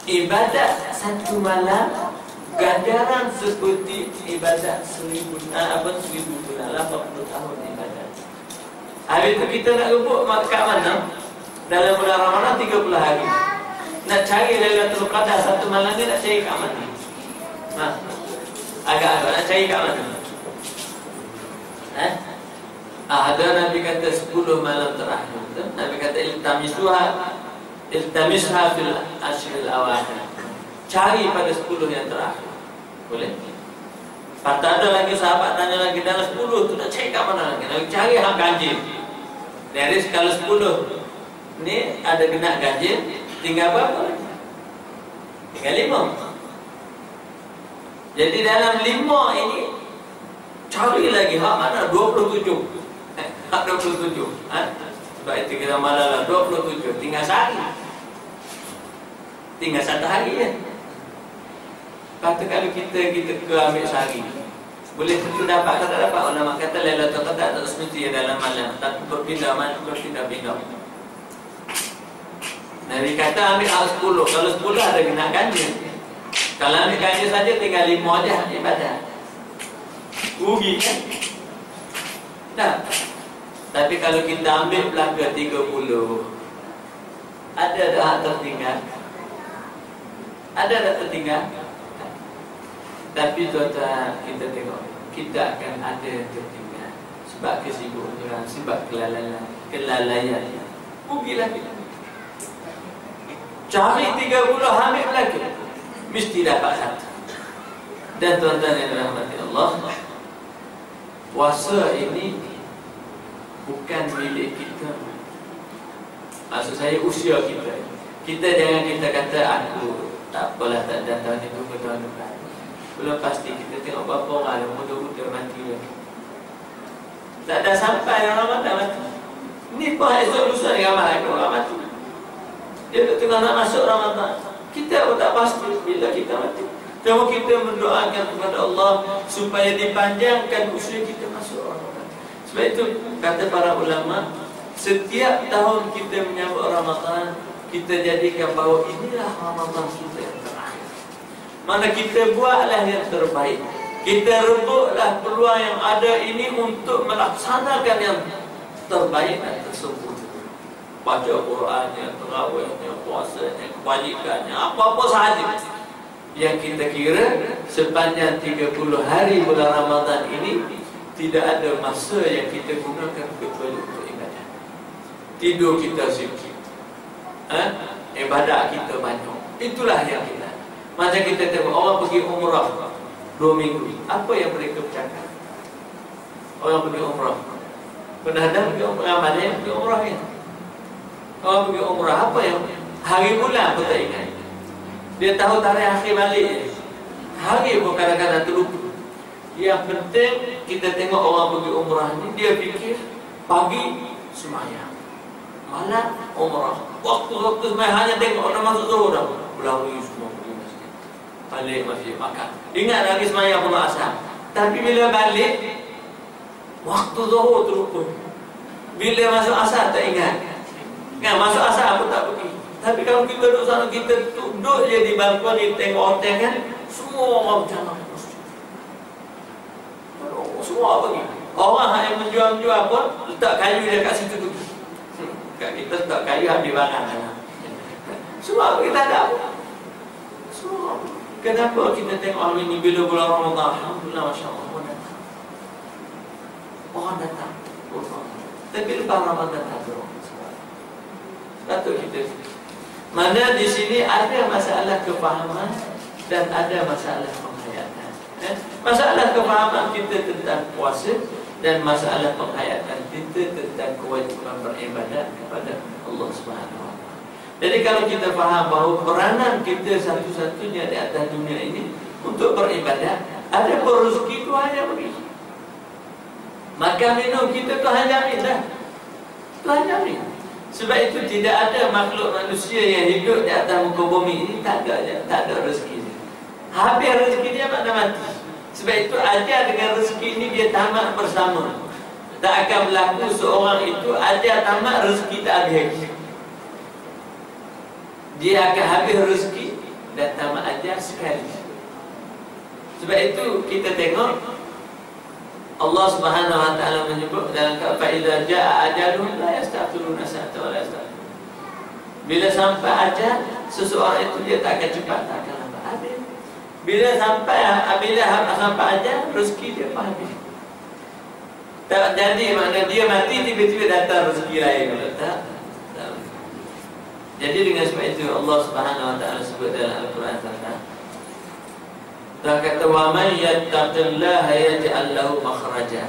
ibadat satu malam ganjaran seperti ibadat 1000 bulan, 80 tahun ibadat. Habis itu kita nak rebut kat mana? Dalam bulan Ramadan 30 hari. Nak cari Lailatul Qadar satu malam ni, nak cari kat mana? Agak-agak nak cari kat mana? Ada Nabi kata 10 malam terakhir. Nabi kata iltamisha fil ashril awakhir. Cari pada 10 yang terakhir. Boleh? Patah ada lagi sahabat tanya lagi, dalam 10 tu nak cari kat mana lagi? Nabi cari hak ganjil. Dari kalau 10 ni ada genap ganjil, Tinggal berapa? Tinggal 5. Jadi dalam 5 ini cari lagi hak mana 27. Hak 27. Sebab itu kita malah 27. Tinggal sehari. Tinggal 1 hari ya. Kata kalau kita ke ambil sehari, boleh tentu dapat atau tak dapat. Ulama kata Lailatul Qadar tak semestinya dalam malam, tapi berpindah-pindah. Nabi kata ambil hak 10. Kalau 10 ada kena ganja. Kalau ambil ganja saja tinggal 5 aja ibadah. Rugi kan? Nah, tapi kalau kita ambil belaka 30, ada hak tertinggal? Ada tak tertinggal? Tapi tuan-tuan, kita tengok, kita akan ada tertinggal sebab kesibukan, sebab kelalaian. Rugilah kita. Cari 30 ambil lagi, mesti dapat 1. Dan tuan-tuan yang dirahmati Allah, puasa ini bukan milik kita. Maksud saya usia kita. Kita jangan kita kata aku tak apalah, tak datang itu ke tahun depan. Belum pasti kita tengok berapa orang ada muda-muda mati lagi. Tak ada sampai Ramadan mati. Ni pun esok lusa dengan ramai orang mati. Dia tengah nak masuk Ramadan. Kita pun tak pasti bila kita mati. Cuma kita mendoakan kepada Allah supaya dipanjangkan usia kita masuk Ramadan. Sebab itu kata para ulama, setiap tahun kita menyambut Ramadan, kita jadikan bahawa inilah Ramadan kita yang terakhir. Mana kita buatlah yang terbaik. Kita rebutlah peluang yang ada ini untuk melaksanakan yang terbaik dan tersempurna. Baca Qurannya, terawihnya, puasanya, kebajikannya, apa-apa sahaja yang kita kira sepanjang 30 hari bulan Ramadan ini tidak ada masa yang kita gunakan kecuali untuk ibadah. Tidur kita sikit, ibadah kita banyak. Itulah yang kita. Macam kita tengok orang pergi umrah 2 minggu. Apa yang mereka bercakap? Orang pergi umrah. Pernah ada pergi umrah? Mana yang pergi umrah ni? Orang pergi umrah apa yang hari bulan pun tak ingat. Dia tahu tarikh akhir balik. Hari pun kadang-kadang terlupa. Yang penting kita tengok orang pergi umrah ni, dia fikir pagi sembahyang, malam umrah. Waktu sembahyang hanya tengok orang masuk zuhur dah. Berlalu semua pergi masjid. Balik masjid makan. Ingat lagi sembahyang pun asar. Tapi bila balik waktu zuhur terlupa. Bila masuk asar tak ingat. Kan masuk asar pun tak pergi. Tapi kalau kita duduk sana, kita duduk je di balkon, di tengok hotel kan, semua orang berjalan. Semua pergi. Orang yang menjual-jual pun letak kayu dia kat situ tu. Kat kita letak kayu ambil barang. Semua kita ada. Semua. Kenapa kita tengok hari ini bila bulan Ramadan? Alhamdulillah, Masya Allah, orang datang. Orang datang. Tapi lepas Ramadan tak ada orang. Patut kita. Mana di sini ada masalah kefahaman dan ada masalah penghayatan. Masalah kefahaman kita tentang puasa dan masalah penghayatan kita tentang kewajiban beribadat kepada Allah Subhanahu Wa Taala. Jadi kalau kita faham bahawa peranan kita satu-satunya di atas dunia ini untuk beribadat, ada rezeki itu hanya begitu. Makan minum kita Tuhan jamin dah. Tuhan jamin. Sebab itu tidak ada makhluk manusia yang hidup di atas muka bumi ini tak ada rezeki dia. Habis rezeki dia pada mati. Sebab itu ajar dengan rezeki ini dia tamat bersama. Tak akan berlaku seorang itu ajar tamat rezeki tak habis. Dia akan habis rezeki dan tamat ajar sekali. Sebab itu kita tengok Allah Subhanahu Wa Taala menyebut dalam fa idza jaa ajaluhum la yasta'khiruna sa'atan wa la yasta'khirun. Bila sampai ajal seseorang itu dia tak akan cepat, tak akan lambat. Habis. Bila sampai ajal rezeki dia pun habis. Tak jadi makna dia mati tiba-tiba datang rezeki lain. Tak. Jadi dengan sebab itu Allah Subhanahu Wa Taala sebut dalam Al-Quran tentang dan kata wa man yattaqillaha yaj'al lahu makhraja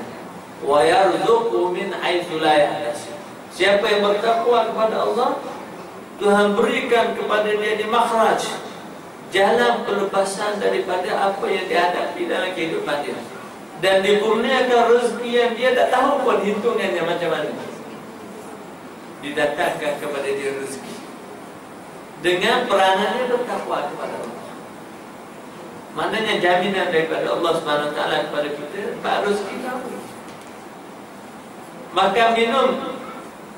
wa yarzuqhu min haitsu la yahtasib. Siapa yang bertakwa kepada Allah, Tuhan berikan kepada dia di makhraj, jalan pelepasan daripada apa yang dihadapi dalam kehidupan dia. Dan dikurniakan rezeki yang dia tak tahu pun hitungannya macam mana. Didatangkan kepada dia rezeki dengan peranannya bertakwa kepada Allah. Maknanya jaminan daripada Allah Subhanahu Wa Taala kepada kita, Pak rezeki kamu. Makan minum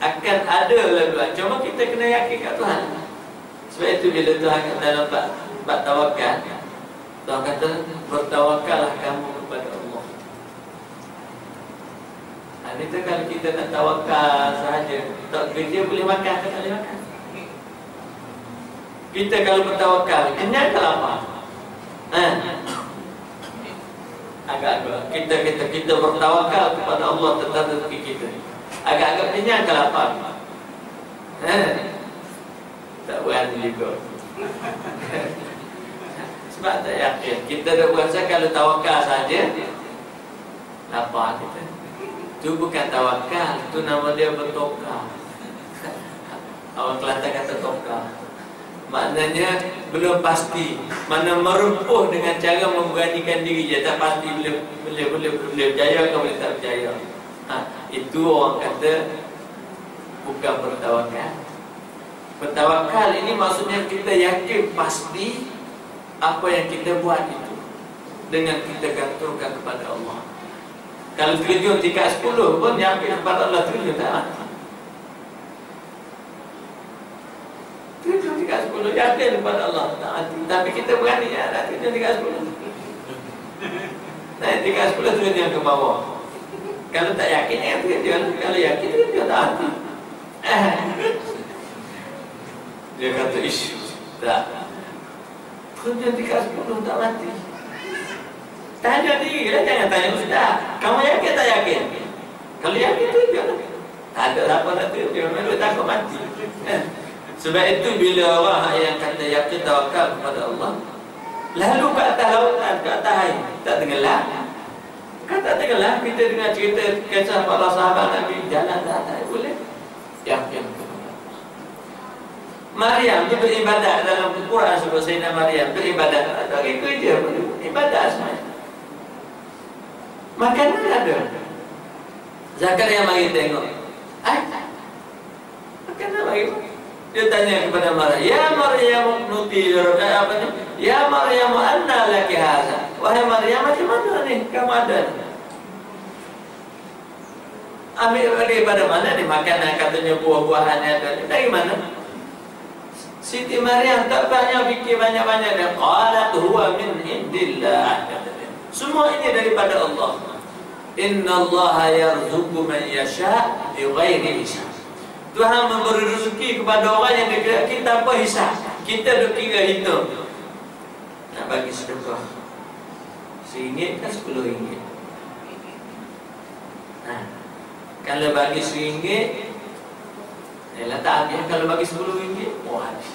akan ada laluan. Cuma kita kena yakin kat Tuhan. Sebab itu bila Tuhan kata dalam bab tawakal, Tuhan kata bertawakallah kamu kepada Allah. Itu kalau kita nak tawakal sahaja, tak kerja boleh makan atau tak boleh makan. Kita kalau bertawakal, kenyang ke lapar? Agak-agak kita bertawakal kepada Allah tentang rezeki kita. Agak-agak kenyang ke lapar? Tak berani juga. Sebab tak yakin. Kita dah berasa kalau tawakal saja, lapar kita. Itu bukan tawakal, itu nama dia bertokar. Orang Kelantan kata tokar. Maknanya belum pasti. Mana merempuh dengan cara memberanikan diri je, tak pasti boleh berjaya atau boleh tak berjaya. Itu orang kata bukan bertawakal. Bertawakal ini maksudnya kita yakin pasti apa yang kita buat itu dengan kita gantungkan kepada Allah. Kalau terjun tingkat 10 pun yakin kepada Allah, terjun tak mati. Terjun tingkat 10 yakin kepada Allah tak mati. Tapi kita berani nak terjun tingkat 10. Naik tingkat 10 terjun ke bawah. Kalau tak yakin terjun. Kalau yakin terjun tak mati. Dia kata isu tak. Terjun tingkat 10 tak mati. Tanya diri lah, jangan tanya ustaz. Kamu yakin tak yakin? Kalau yakin terjun. Tak ada apa nak terjun, memang takut mati. Sebab itu bila orang yang kata yakin tawakal kepada Allah, lalu ke atas lautan, ke atas air, tak tenggelam. Kan tak tenggelam. Kita dengar cerita kisah para sahabat Nabi jalan ke atas air, boleh? Yakin. Maryam dia beribadat dalam Al-Quran sebab Sayyidina Maryam beribadat. Tak ada kerja pun, ibadat semuanya. Makanan ada. Zakaria mari tengok. Makanan mari. Dia tanya kepada Maryam, "Ya Maryam nuti apa ni? Ya Maryam anna laki hadza?" Wahai Maryam, macam mana ni kamu ada? Ambil daripada mana ni makanan katanya buah-buahan ada. Dari mana? Siti Maryam tak banyak fikir banyak-banyak dia. Qalat huwa min indillah. Semua ini daripada Allah. Inna Allah yarzuqu man yasha' bighairi hisab. Tuhan memberi rezeki kepada orang yang dia kita apa hisab. Kita duk kira hitung. Nak bagi sedekah RM1 kan RM10. Kalau bagi RM1, yalah tak habis. Kalau bagi RM10, oh habis.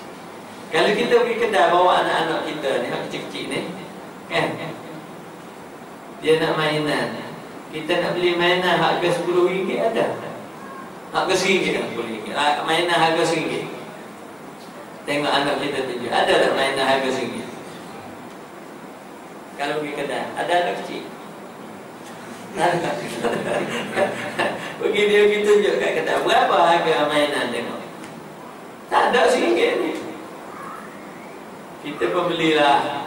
Kalau kita pergi kedai bawa anak-anak kita ni, yang kecil-kecil ni, kan? Dia nak mainan. Kita nak beli mainan harga RM10 ada. Harga RM1 kan RM10. Mainan harga RM1. Tengok anak kita tunjuk. Ada tak mainan harga RM1? Kalau pergi kedai, ada anak kecil. Pergi dia pergi tunjuk kat kedai. Berapa harga mainan tengok? Tak ada RM1 ni. Kita pun belilah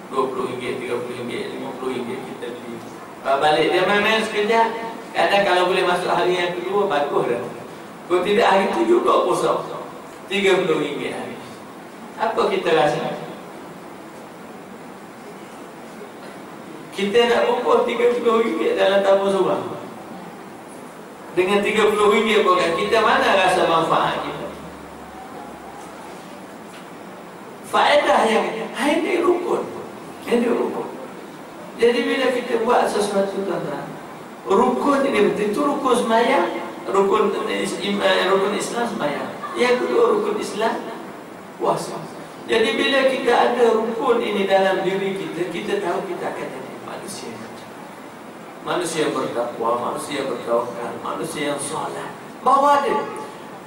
RM20, RM30, RM50 kita beli. Balik dia main sekejap. Kadang kalau boleh masuk hari yang kedua, bagus dah. Kalau tidak hari itu juga kosong. RM30 habis. Apa kita rasa? Kita nak bukuh RM30 dalam tabung surau. Dengan RM30 bukan, kita mana rasa manfaat kita? Faedah yang ini rukun. Ini rukun. Jadi bila kita buat sesuatu tuan-tuan, rukun ini betul. Itu rukun sembahyang, rukun Islam sembahyang. Yang kedua rukun Islam puasa. Jadi bila kita ada rukun ini dalam diri kita, kita tahu kita akan jadi manusia. Manusia bertakwa, manusia bertawakal, manusia yang solat. Bawa dia.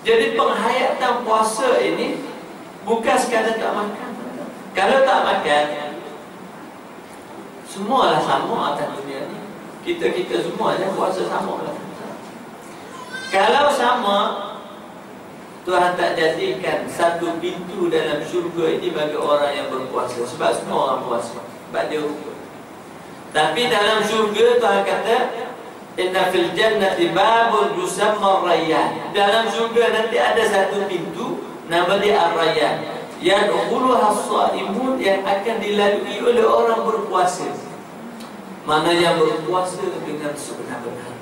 Jadi penghayatan puasa ini bukan sekadar tak makan. Kalau tak makan, semualah sama atas dunia ni. Kita semua aja puasa sama lah. Kalau sama, Tuhan tak jadikan satu pintu dalam syurga ini bagi orang yang berpuasa. Sebab semua orang puasa, sebab dia rukun. Tapi dalam syurga Tuhan kata, inna fil jannati babun yusamma ar-rayyan. Dalam syurga nanti ada satu pintu, nama dia ar-rayyan, yadkhuluha as-shaimun, yang akan dilalui oleh orang berpuasa. Mana yang berpuasa dengan sebenar-benar,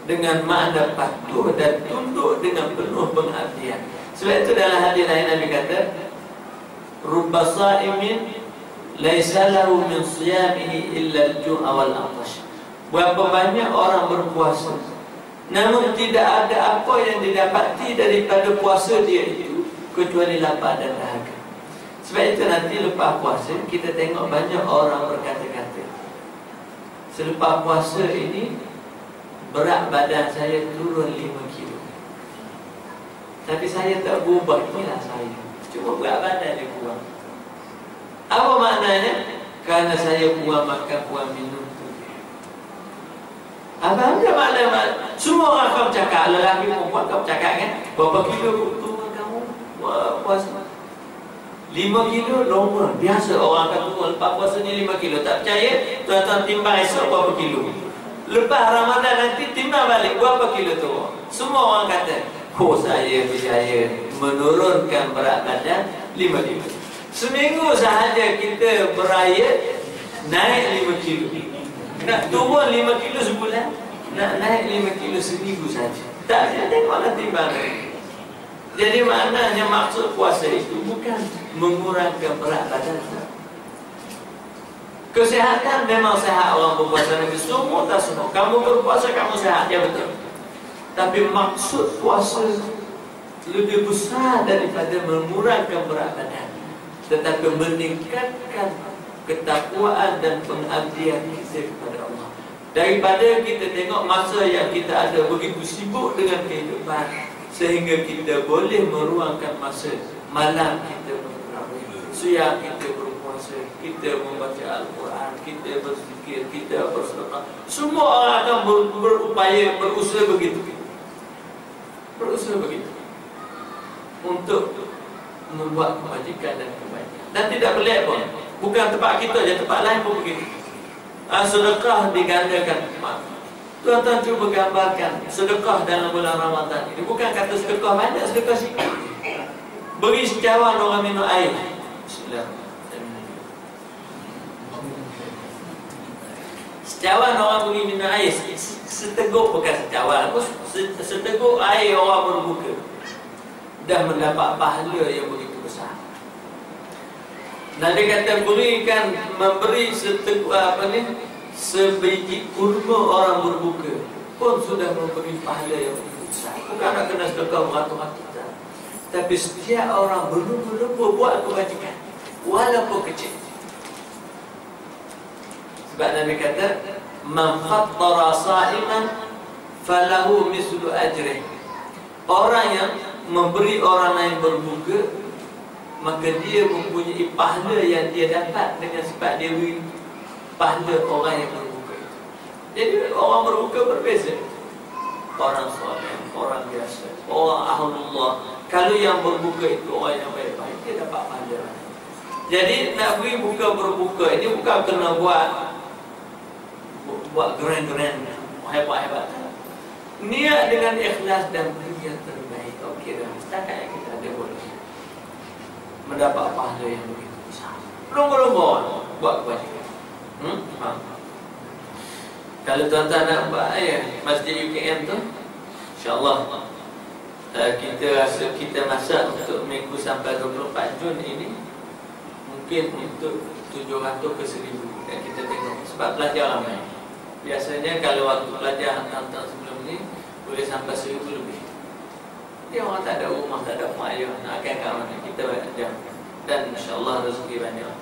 dengan makna patuh dan tunduk dengan penuh pengabdian. Sebab itu dalam hadis lain Nabi kata, rubba sha'imin laisa lahu min siyamihi illa al-ju'a wal 'atash. Berapa banyak orang berpuasa, namun tidak ada apa yang didapati daripada puasa dia itu kecuali lapar dan dahaga. Sebab itu nanti lepas puasa kita tengok banyak orang berkata-kata, selepas puasa ini berat badan saya turun 5 kilo, tapi saya tak berubah. Inilah saya, cuma berat badan dia kurang. Apa maknanya? Kerana saya kurang makan, kurang minum. Apa makna? Semua orang kau cakap, lelaki perempuan kau cakap kan, berapa kilo turun kamu puasa? 5 kilo normal, biasa orang akan turun lepas puasa ni 5 kilo. Tak percaya? Tuan-tuan timbang esok berapa kilo. Lepas Ramadan nanti timbang balik berapa kilo turun. Semua orang kata, oh saya berjaya menurunkan berat badan 5 kilo. Seminggu sahaja kita beraya naik 5 kilo. Nak turun 5 kilo sebulan, nak naik 5 kilo seminggu saja. Tak ada, tengoklah timbang. Jadi maknanya maksud puasa itu bukan mengurangkan berat badan. Kesehatan memang sehat orang berpuasa. Nabi semua tak semua. Kamu berpuasa kamu sehat, ya betul. Tapi maksud puasa lebih besar daripada mengurangkan berat badan, tetapi meningkatkan ketakwaan dan pengabdian kita kepada Allah. Daripada kita tengok masa yang kita ada begitu sibuk dengan kehidupan, sehingga kita boleh meruangkan masa malam kita bertarawih, siang kita berpuasa, kita membaca Al-Quran, kita berzikir, kita bersedekah. Semua orang akan berupaya, berusaha begitu, untuk membuat kebajikan dan kebaikan. Dan tidak pelik pun, bukan tempat kita je, tempat lain pun begitu. Sedekah digandakan. Tuan-tuan cuba gambarkan sedekah dalam bulan Ramadan ini. Bukan kata sedekah banyak, sedekah sikit. Beri secawan orang minum air. Bismillahirrahmanirrahim. Secawan orang beri minum air. Seteguk, bukan secawan, seteguk air orang berbuka, dah mendapat pahala yang begitu besar. Nabi kata berikan, memberi seteguk sebiji kurma orang berbuka pun sudah memberi pahala yang besar. Bukan nak kena sedekah beratus-ratus, tapi setiap orang berlumba-lumba buat kebajikan walaupun kecil. Sebab Nabi kata, man fattara sa'iman falahu mislu ajrih. Orang yang memberi orang lain berbuka, maka dia mempunyai pahala yang dia dapat dengan sebab dia beri pahala orang yang berbuka. Jadi orang berbuka berbeza. Orang soleh, orang biasa, orang ahlullah. Kalau yang berbuka itu orang yang baik-baik, dia dapat pahala. Jadi nak beri buka berbuka ini bukan kena buat grand-grand, hebat-hebat. Niat dengan ikhlas dan beri yang terbaik. Okey dah, setakat yang kita ada boleh mendapat pahala yang begitu besar. Lomba-lomba buat kebajikan. Kalau tuan-tuan nak buat masjid UKM tu, insyaAllah kita rasa kita masak untuk minggu sampai 24 Jun ini mungkin untuk 700 ke 1000. Dan kita tengok sebab pelajar ramai. Biasanya kalau waktu pelajar hantar sebelum ni boleh sampai 1000 lebih. Dia orang tak ada rumah, tak ada mak ayah, nak akan kat mana, kita ajar. Dan insyaAllah rezeki banyak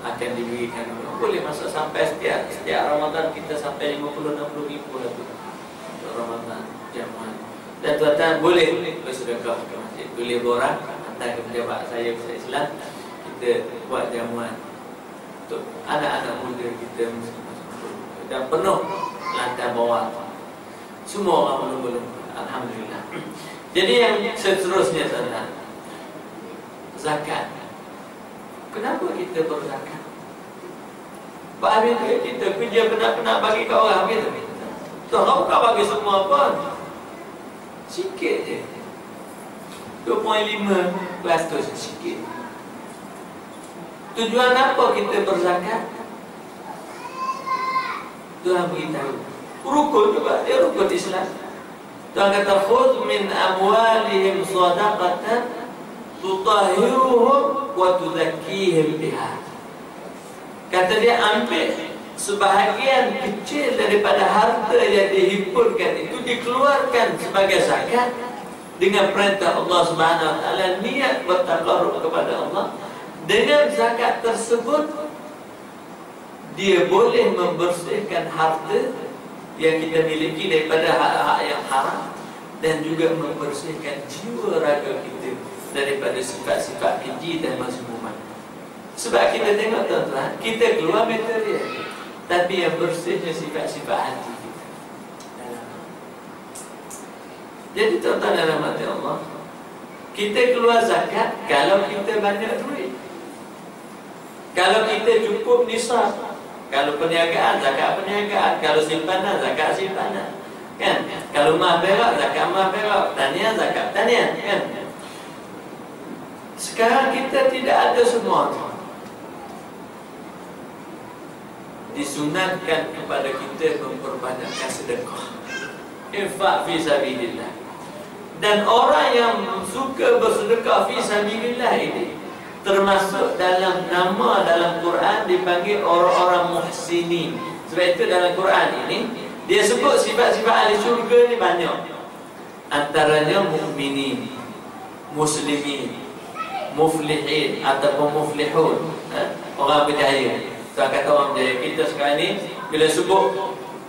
akan diberikan. Boleh masuk sampai setiap Ramadan kita sampai 50-60 ribu lagi untuk Ramadan. dan tuan-tuan boleh bersedekah ke masjid, boleh borang hantar ke pejabat saya Ustaz Islam, kita buat jamuan untuk anak-anak muda kita dan penuh lantai bawah, semua orang belum. Alhamdulillah. Jadi yang seterusnya tuan-tuan, zakat. Kenapa kita berzakat? Pak habis duit kita kerja penat-penat bagi ke orang gitu. Tahu kau bagi semua pun sikit je. 2.5 tu sikit. Tujuan apa kita berzakat? Tuhan beritahu. Rukun juga, dia rukun Islam. Tuhan kata khudh min amwalihim shadaqatan tutahhiruhum wa tuzakkihim biha. Kata dia, ambil sebahagian kecil daripada harta yang dihimpunkan itu, dikeluarkan sebagai zakat dengan perintah Allah Subhanahu Wa Taala, niat bertaqarrub kepada Allah. Dengan zakat tersebut dia boleh membersihkan harta yang kita miliki daripada hak-hak yang haram, dan juga membersihkan jiwa raga kita daripada sifat-sifat keji dan mazmumat. Sebab kita tengok tuan-tuan, kita keluar material, tapi yang bersihnya sifat-sifat hati kita. Jadi tuan-tuan dalam hati Allah, kita keluar zakat kalau kita banyak duit, kalau kita cukup nisab. Kalau perniagaan, zakat perniagaan. Kalau simpanan, zakat simpanan, kan? Kalau mah perak, zakat mah perak. Tanian, zakat tanian, kan? Sekarang kita tidak ada semua. Disunatkan kepada kita memperbanyakkan sedekah, infak fi sabilillah. Dan orang yang suka bersedekah fi sabilillah ini termasuk dalam nama dalam Quran dipanggil orang-orang muhsinin. Sebab itu dalam Quran ini dia sebut sifat-sifat ahli syurga ni banyak. Antaranya mukminin, muslimin, muflihin ataupun muflihun, orang berjaya. Tuan kata orang berjaya. Kita sekarang ni bila sebut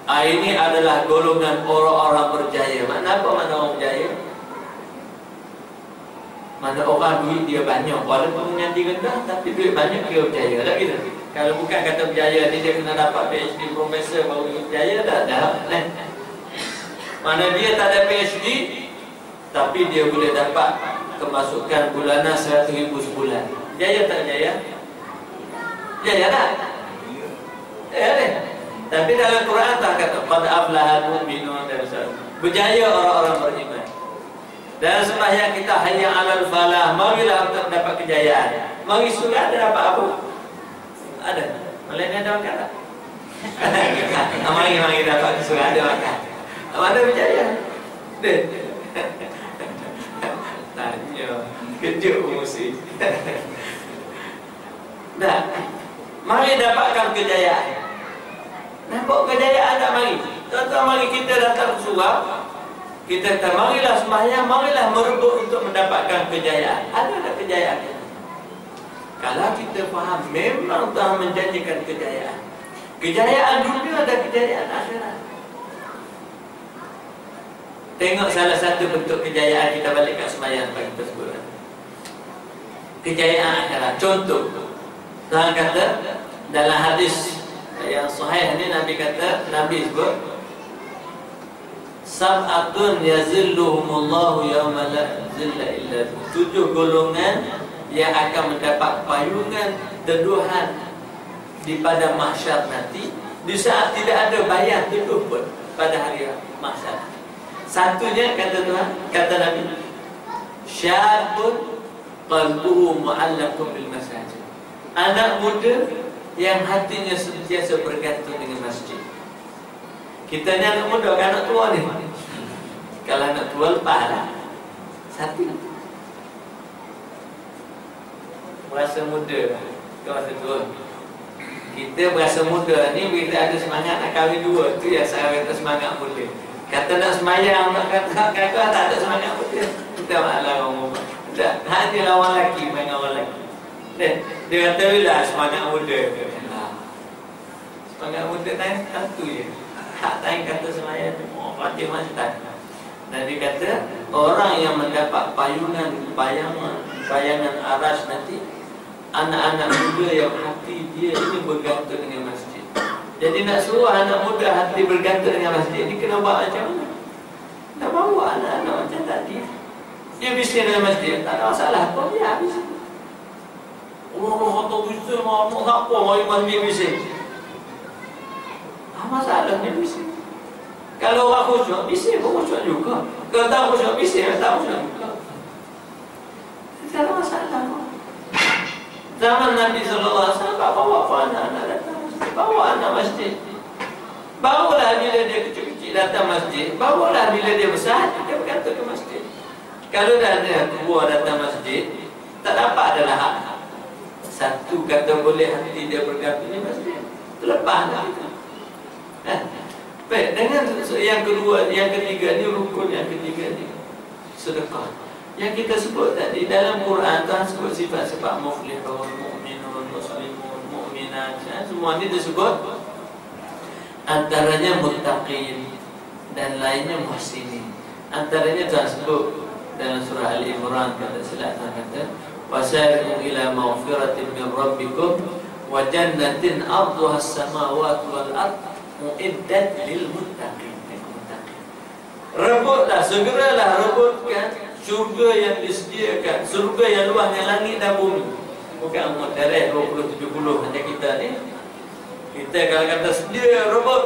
ini adalah golongan orang-orang berjaya. Mana apa mana orang berjaya? Mana orang duit dia banyak, walaupun menyanti rendah tapi duit banyak dia berjaya. Tak gitu? Kalau bukan kata berjaya ni dia kena dapat PhD profesor baru dia berjaya, dah. Mana dia tak ada PhD tapi dia boleh dapat kemasukan bulanan 100,000 sebulan. Jaya tak jaya? Jaya tak? Jaya. Tapi dalam Quran tak kata qad aflahal mu'minun, berjaya orang-orang beriman. Dalam sembahyang kita hayya 'alal falah, marilah untuk dapat kejayaan. Mari surga ada dapat apa? Ada. Malaikat ada makan tak? Mari dapat surga ada makan. Mana berjaya? Deh. Tanya, kejut mesti. Dah. Mari dapatkan kejayaan. Nampak kejayaan tak mari? Tuan-tuan, mari kita datang ke surga. Kita kata marilah sembahyang, marilah merebut untuk mendapatkan kejayaan. Ada tak kejayaan? Kalau kita faham, memang Tuhan menjanjikan kejayaan. Kejayaan dunia dan kejayaan akhirat. Tengok salah satu bentuk kejayaan kita balik kat sembahyang pagi tersebut. Kejayaan akhirat. Contoh, Tuhan kata dalam hadis yang sahih ni, Nabi kata, Nabi sebut sab'atun yazilluhumullahu yawma la zilla illa 7 golongan yang akan mendapat payungan teduhan di pada mahsyar nanti, di saat tidak ada bayar teduh pun pada hari mahsyar. Satunya kata Tuhan, kata Nabi, syabun qalbuhu mu'allaqun bil masajid. Anak muda yang hatinya sentiasa bergantung dengan masjid. Kita ni anak muda ke anak tua ni? Kalau anak tua lepas lah. Satu berasa muda ke masa tua. Kita berasa muda ni bila ada semangat nak kahwin dua. Tu yang saya kata semangat muda. Kata nak semayang, nak kata kakak tak ada semangat muda. Kita malah orang rumah. Tak, hanya lawan lelaki, main orang lelaki. Dia kata bila semangat muda. Semangat muda tak satu je. Tak tahu kata semayang tu, Fatih masih tak. Dan dikata orang yang mendapat bayangan aras nanti anak-anak muda yang hati dia ini bergantung dengan masjid. Jadi nak suruh anak muda hati bergantung dengan masjid ni kena buat macam mana? Nak bawa anak-anak macam tadi. Dia bising dengan masjid, tak ada masalah apa, dia habis. Allah kata bising, mau apa mari masjid bising. Masalah dia bising. Kalau orang khusyuk, bising pun khusyuk juga. Kalau tak khusyuk, bising, tak khusyuk juga. Tak ada masalah. Zaman Nabi SAW, bawa anak-anak datang masjid. Bawa anak masjid. Bawalah bila dia kecil-kecil datang masjid. Bawalah bila dia besar, dia bergantung ke masjid. Kalau dah ada tua datang masjid, tak dapat adalah hak. Satu kata boleh hati dia bergantung di masjid. Terlepaslah kita. Baik, dengan yang kedua, yang ketiga ni rukun yang ketiga ni sedekah. Yang kita sebut tadi dalam Quran Tuhan sebut sifat-sifat muflihun, mukminun, muslimun, mukminat, semua ni disebut. Antaranya muttaqin dan lainnya muhsinin. Antaranya Tuhan sebut dalam surah Al-Imran kata selatan kata wasari'u ila maghfiratin min rabbikum wa jannatin 'arduha as-samawati wal ardh mu'iddat lil muttaqin. Rebutlah, segeralah rebutkan surga yang disediakan, surga yang luasnya langit dan bumi. Bukan mutarikh 20-70 macam kita ni. Kita kalau kata sedia rebut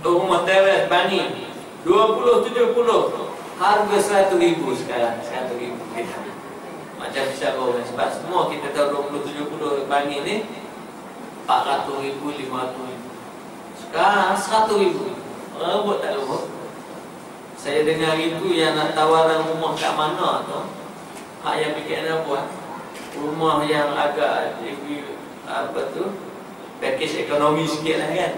rumah teres Bani 20-70 harga 100,000 sekarang, 100,000 kita. Macam bisa kau sebab semua kita tahu 20-70 Bani ni 400,000, 500,000. Sekarang 100,000. Rebut tak rebut? Saya dengar itu yang nak tawaran rumah kat mana tu. Hak yang bikin nak buat rumah yang agak apa tu, pakej ekonomi sikit lah kan.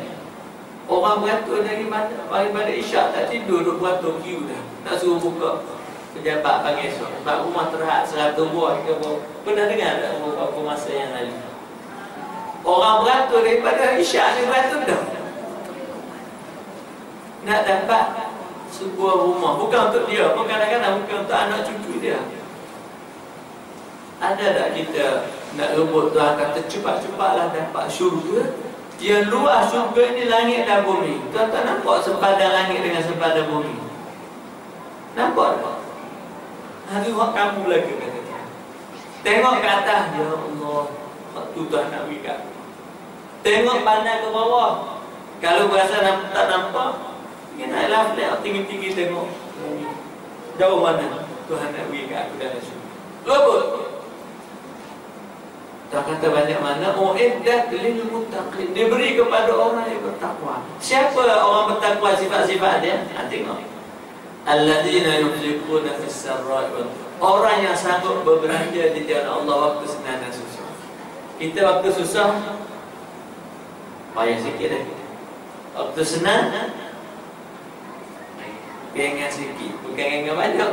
Orang beratur daripada isyak tak tidur, duk beratur queue dah. Nak suruh buka pejabat pagi esok. Sebab rumah terhad 100 buah ke apa. Pernah dengar tak beberapa masa yang lalu? Orang beratur daripada isyak ni beratur dah. Nak dapat sebuah rumah, bukan untuk dia pun, kadang-kadang bukan untuk anak cucu dia. Ada tak kita nak rebut Tuhan kata cepat-cepatlah dapat syurga? Yang luas syurga ni langit dan bumi. Tuan tak nampak sepadan langit dengan sepadan bumi? Nampak tak? Hari buat kamu lagi kata Tuhan. Tengok ke atas, ya Allah, waktu Tuhan nak wikat. Tengok pandang ke bawah. Kalau berasa tak nampak, kita nak lafaz tinggi-tinggi tengok bumi. Jauh mana Tuhan nak wikat aku dalam syurga. Rebut. Tak kata banyak mana mu'iddat lil muttaqin, diberi kepada orang yang bertakwa. Siapa orang bertakwa, sifat-sifat dia? Tengok. Alladzina yunfiquna fis sarra'i wal dharra. Orang yang sanggup berbelanja di jalan Allah waktu senang dan susah. Kita waktu susah payah sikit dah. Waktu senang gengan sikit, bukan gengan banyak.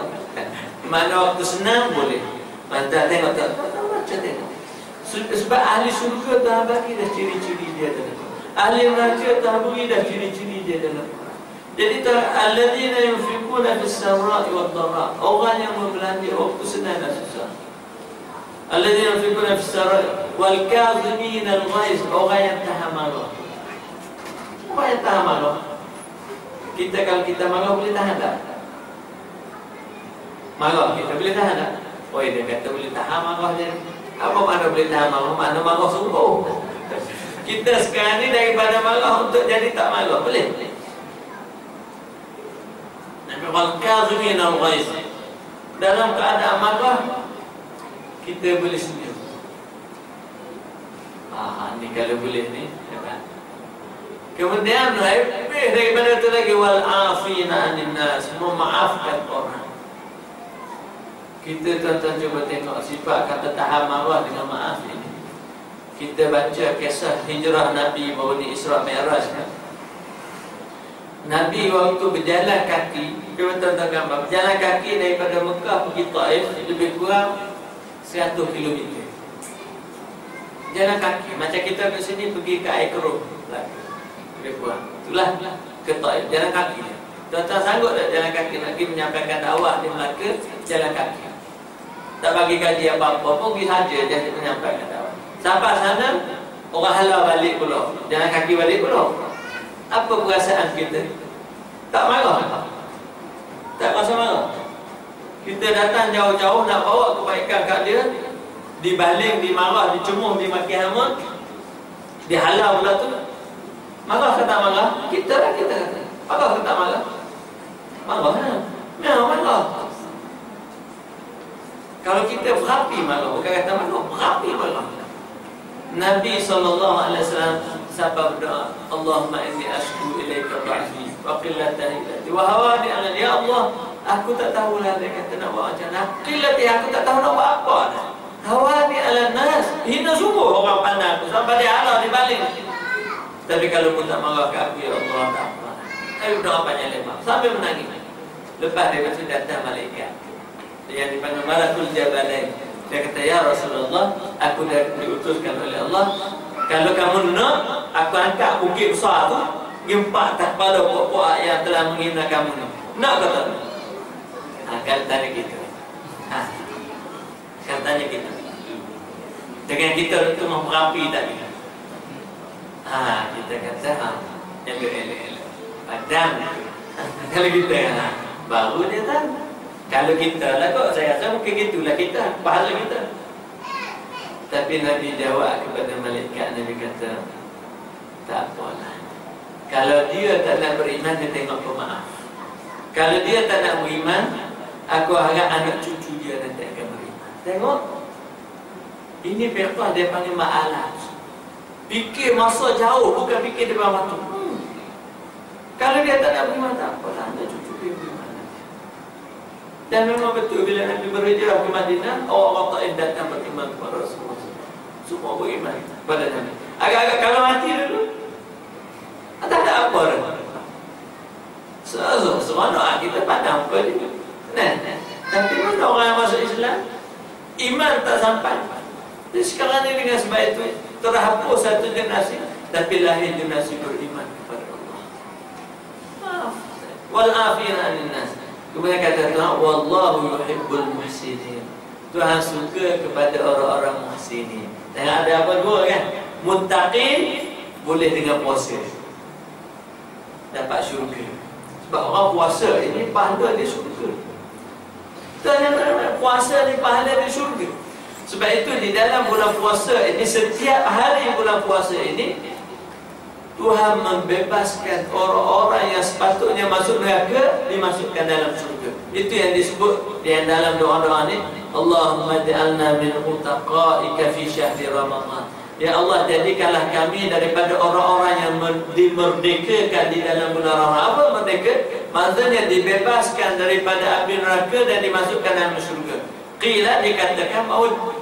Mana waktu senang boleh. Mantap tengok tak? Baca tengok. Sebab ahli surga Tuhan bagi dah ciri-ciri dia dalam Quran. Ahli neraka Tuhan bagi dah ciri-ciri dia dalam Quran. Jadi alladzina yunfiquna fis sarra'i wad dharra, orang yang berbelanja waktu senang dan susah. Alladzina yunfiquna fis sarra'i wal kadhimina al-ghaiz, orang yang tahan marah. Orang yang tahan marah. Kita kalau kita marah boleh tahan tak? Marah kita boleh tahan tak? Oh dia kata boleh tahan marah dia. Apa makna boleh tahan marah? Makna marah sungguh. Kita sekarang ni daripada marah untuk jadi tak marah. Boleh? Al-Kazimin al-Ghaiz, dalam keadaan marah kita boleh senyum. Ni kalau boleh ni. Kemudian lebih daripada itu lagi wal afina 'anil nas, memaafkan orang. Kita tuan-tuan cuba tengok sifat kata tahan marah dengan maaf ini. Kita baca kisah hijrah Nabi Bani Isra' Mi'raj kan? Nabi waktu berjalan kaki, cuba tuan-tuan gambar, berjalan kaki daripada Mekah pergi Taif lebih kurang 100 km. Jalan kaki, macam kita ke sini pergi ke Air Keruh, lebih kurang. Itulah ke Taif, jalan kaki. Tuan-tuan sanggup tak jalan kaki nak pergi menyampaikan dakwah di Melaka jalan kaki? Tak bagi gaji apa-apa pun pergi saja jadi menyampaikan dakwah. Sampai sana orang halau balik pula, jalan kaki balik pula. Apa perasaan kita? Tak marah? Tak rasa marah? Kita datang jauh-jauh nak bawa kebaikan kat dia, dibaling, dimarah, dicemuh, dimaki hama, dihalau pula tu. Marah ke tak marah? Kita lah kita kata. Marah ke tak marah? Marah lah. Memang marah. Kalau kita berapi marah, bukan kata marah, berapi marah. Nabi SAW sahabat berdoa, Allahumma inni ashku ilaika ba'fi wa qillata hilati wa hawani ala, ya Allah, aku tak tahulah dia kata nak buat macam mana. Qillati, aku tak tahu nak buat apa dah. Hawani ala nas, hina sungguh orang pandang aku sampai dia halau, dia baling. Tapi kalau pun tak marah ke aku, ya Allah, tak apa. Saya berdoa banyak lemak sampai menangis. Lepas dia masih datang malaikat yang dipanggil Malakul Jabalain. Dia kata, ya Rasulullah, aku dah diutuskan oleh Allah. Kalau kamu nak, aku angkat bukit besar tu, gempak tak pada pokok yang telah menghina kamu ni. Nak kata? Kalau tanya kita, kalau tanya kita, dengan kita itu memperapi tadi. Kita kata, elok-elok, padam. Kalau kita, baru dia tahu. Kalau kita lah kok, saya rasa mungkin gitulah kita, pahala kita. Tapi Nabi jawab kepada malaikat, Nabi kata, tak apalah. Kalau dia tak nak beriman, dia tengok pemaaf. Kalau dia tak nak beriman, aku harap anak cucu dia nanti akan beriman. Tengok, ini fiqah dia panggil ma'alah. Fikir masa jauh, bukan fikir di bawah tu. Kalau dia tak nak beriman, tak apalah, anak cucu dia beriman. Dan memang betul bila Nabi berhijrah ke Madinah, orang-orang Taif datang beriman kepada Rasulullah. Semua beriman kepada Nabi. Agak-agak kalau mati dulu, tak ada apa dah. Semua kita pandang apa dia. Tapi mana orang yang masuk Islam, iman tak sampai. Jadi sekarang ini dengan sebab itu terhapus satu generasi, tapi lahir generasi beriman kepada Allah. Maaf. Wal-afina anin nas. Kemudian kata Tuhan, wallahu yuhibbul muhsinin. Tuhan suka kepada orang-orang muhsinin. Dan ada apa dua kan? Muttaqin boleh dengan puasa dapat syurga. Sebab orang puasa ini pahala di syurga. Dan puasa ni pahala di syurga. Sebab itu di dalam bulan puasa ini, setiap hari bulan puasa ini, Tuhan membebaskan orang-orang yang sepatutnya masuk neraka dimasukkan dalam surga. Itu yang disebut di dalam doa-doa ini, Allahumma ja'alna min utaqa'ika fi syahri Ramadan. Ya Allah, jadikanlah kami daripada orang-orang yang dimerdekakan di dalam bulan Ramadan. Apa merdeka? Maksudnya dibebaskan daripada api neraka dan dimasukkan dalam surga. Qila, dikatakan bahawa